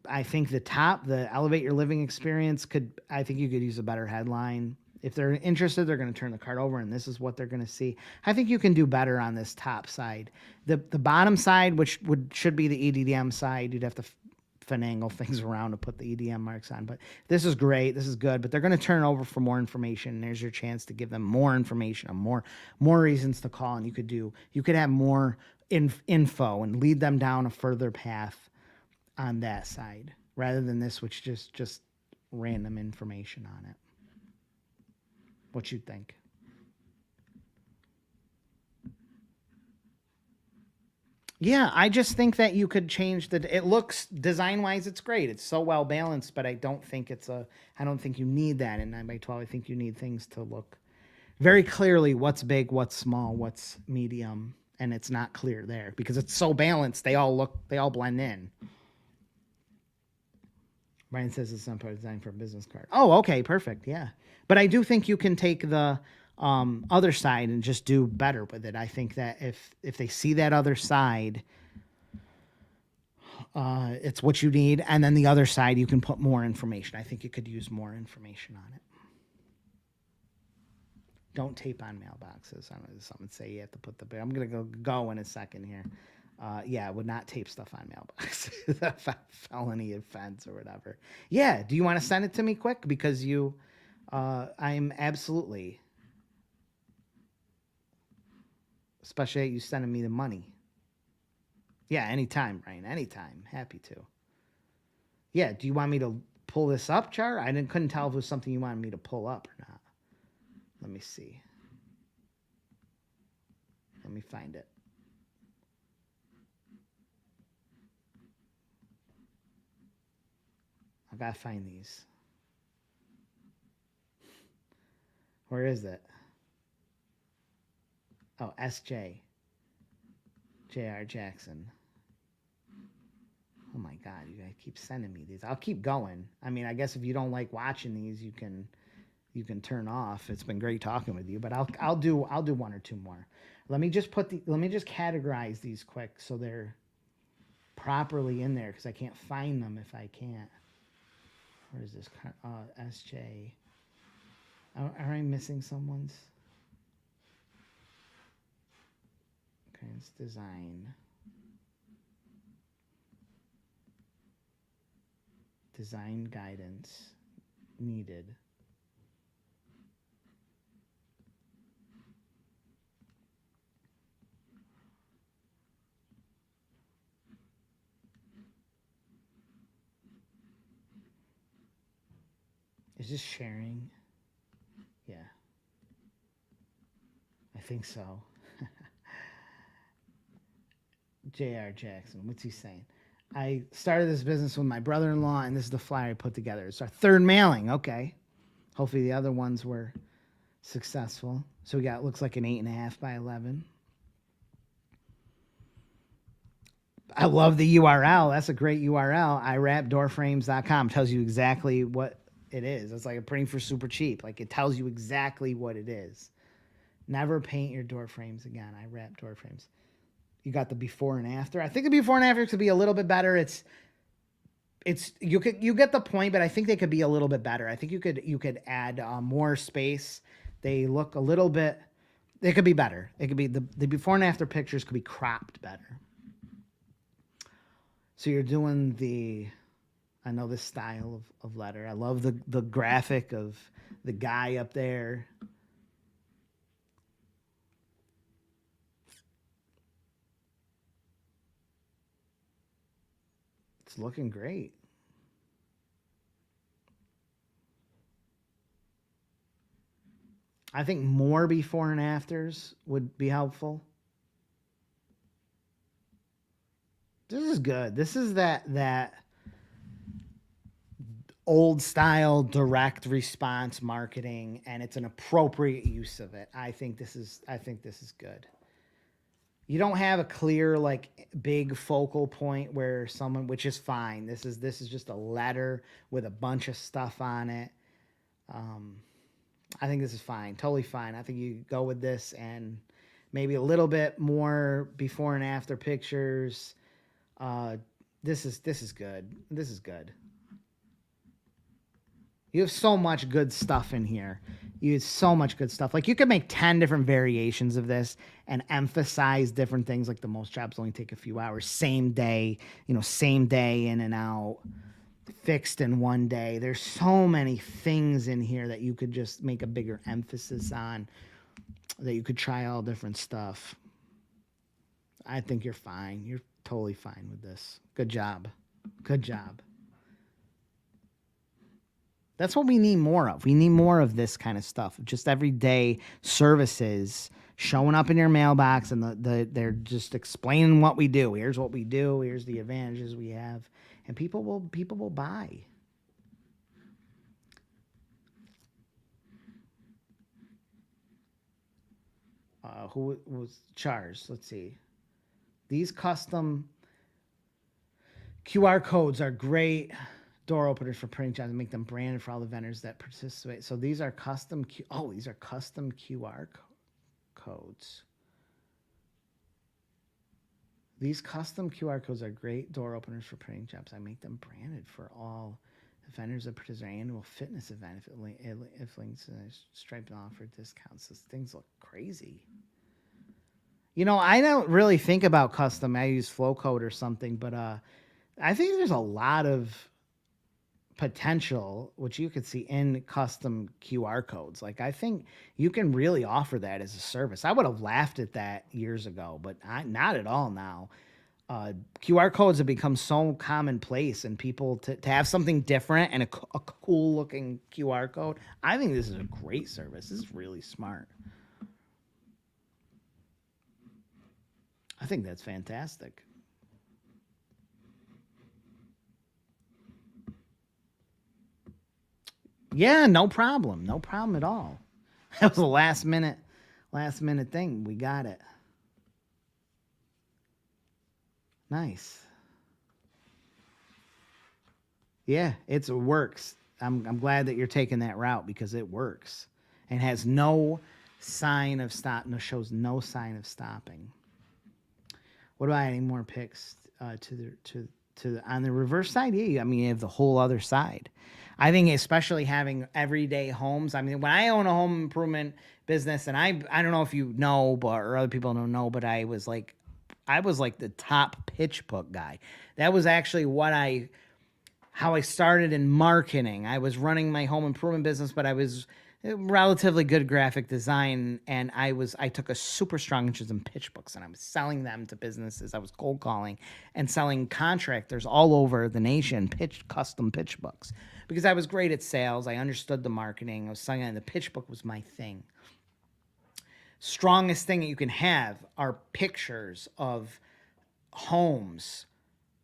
I think the elevate your living experience I think you could use a better headline. If they're interested, they're going to turn the card over, and this is what they're going to see. I think you can do better on this top side. The bottom side, which should be the EDDM side, you'd have to finagle things around to put the EDM marks on. But this is great. This is good. But they're going to turn over for more information. And there's your chance to give them more information, more reasons to call. And you could have more info and lead them down a further path on that side, rather than this, which just random information on it. What you think? Yeah, I just think that you could change it looks design-wise, it's great. It's so well balanced, but I don't think you need that in 9x12. I think you need things to look very clearly what's big, what's small, what's medium, and it's not clear there because it's so balanced. They all blend in. Brian says it's not designed for a business card. Oh, okay, perfect. Yeah. But I do think you can take the other side and just do better with it. I think that if they see that other side, it's what you need. And then the other side, you can put more information. I think you could use more information on it. Don't tape on mailboxes. I don't know, something say you have to put the. I'm gonna go in a second here. Yeah, I would not tape stuff on mailboxes. Felony offense or whatever. Yeah. Do you want to send it to me quick? Because I'm absolutely, especially you sending me the money. Yeah, anytime, Brian. Anytime. Happy to. Yeah. Do you want me to pull this up, Char? Couldn't tell if it was something you wanted me to pull up or not. Let me see. Let me find it. I gotta find these. Where is it? Oh, SJ. J.R. Jackson. Oh my God, you guys keep sending me these. I'll keep going. I mean, I guess if you don't like watching these, you can turn off. It's been great talking with you, but I'll do one or two more. Let me just categorize these quick so they're properly in there because I can't find them if I can't. Where is this? SJ. Are I missing someone's? Okay, it's design. Design guidance needed. Is this sharing? Yeah. I think so. J.R. Jackson, what's he saying? I started this business with my brother-in-law, and this is the flyer I put together. It's our third mailing. Okay. Hopefully the other ones were successful. So we got, looks like an 8.5 by 11. I love the URL. That's a great URL. iWrapDoorFrames.com tells you exactly what it is. It's like a printing for super cheap. Like it tells you exactly what it is. Never paint your door frames again. I wrap door frames. You got the before and after. I think the before and after could be a little bit better. It's you get the point, but I think they could be a little bit better. I think you could add more space. They look a little bit. They could be better. It could be the before and after pictures could be cropped better. So you're doing I know this style of letter. I love the graphic of the guy up there. It's looking great. I think more before and afters would be helpful. This is good. This is that old style direct response marketing, and it's an appropriate use of it. I think this is good. You don't have a clear like big focal point where someone, which is fine. This is just a letter with a bunch of stuff on it. I think this is fine, totally fine. I think you go with this and maybe a little bit more before and after pictures. This is good. This is good. You have so much good stuff in here. You have so much good stuff. Like you could make 10 different variations of this and emphasize different things. Like the most jobs only take a few hours. Same day, same day in and out. Fixed in one day. There's so many things in here that you could just make a bigger emphasis on. That you could try all different stuff. I think you're fine. You're totally fine with this. Good job. Good job. That's what we need more of. We need more of this kind of stuff. Just everyday services showing up in your mailbox, and they're just explaining what we do. Here's what we do. Here's the advantages we have, and people will buy. Who was Chars? Let's see. These custom QR codes are great door openers for printing jobs and make them branded for all the vendors that participate. So these are custom QR codes. These custom QR codes are great door openers for printing jobs. I make them branded for all If vendors that participate in an annual fitness event, if links Stripe offer discounts, those things look crazy. You know, I don't really think about custom. I use flow code or something, but I think there's a lot of potential, which you could see in custom QR codes. Like, I think you can really offer that as a service. I would have laughed at that years ago, but not at all now. QR codes have become so commonplace, and people to have something different and a cool looking QR code. I think this is a great service. This is really smart. I think that's fantastic. Yeah, no problem. No problem at all. That was a last minute thing. We got it. Nice. Yeah, it works. I'm glad that you're taking that route because it works and has no sign of stop. No, shows no sign of stopping. What about adding more pics to the on the reverse side? Yeah, I mean, you have the whole other side. I think especially having everyday homes. I mean, when I own a home improvement business, and I don't know if you know, but or other people don't know, but I was like the top pitch book guy. That was actually how I started in marketing. I was running my home improvement business, but I was relatively good graphic design, and I took a super strong interest in pitch books, and I was selling them to businesses. I was cold calling and selling contractors all over the nation custom pitch books because I was great at sales. I understood the marketing. I was selling it, and the pitch book was my thing. Strongest thing that you can have are pictures of homes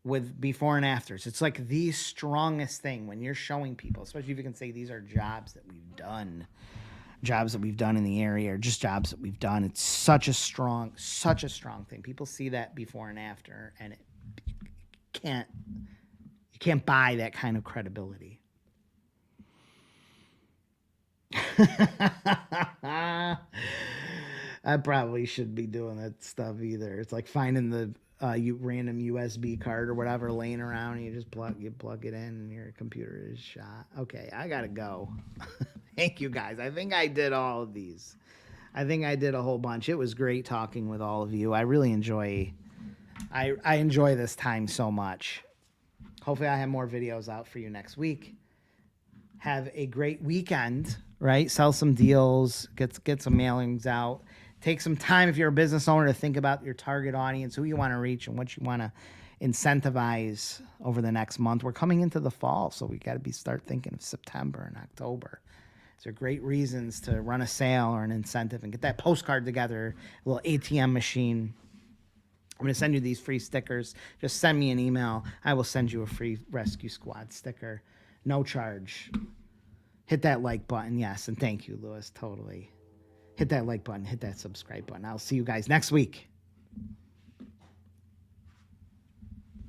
with before and afters. It's like the strongest thing when you're showing people, especially if you can say these are jobs that we've done in the area, or just jobs that we've done. It's such a strong thing. People see that before and after, and you can't buy that kind of credibility. I probably shouldn't be doing that stuff either. It's like finding the random USB card or whatever laying around, and you just plug it in, and your computer is shot. Okay, I gotta go. Thank you guys. I think I did all of these. I think I did a whole bunch. It was great talking with all of you. I really enjoy. I enjoy this time so much. Hopefully, I have more videos out for you next week. Have a great weekend. Right? Sell some deals. Get some mailings out. Take some time if you're a business owner to think about your target audience, who you want to reach, and what you want to incentivize over the next month. We're coming into the fall, so we got to start thinking of September and October. These are great reasons to run a sale or an incentive and get that postcard together, a little ATM machine. I'm going to send you these free stickers. Just send me an email. I will send you a free Rescue Squad sticker. No charge. Hit that like button. Yes, and thank you, Lewis. Totally. Hit that like button. Hit that subscribe button. I'll see you guys next week.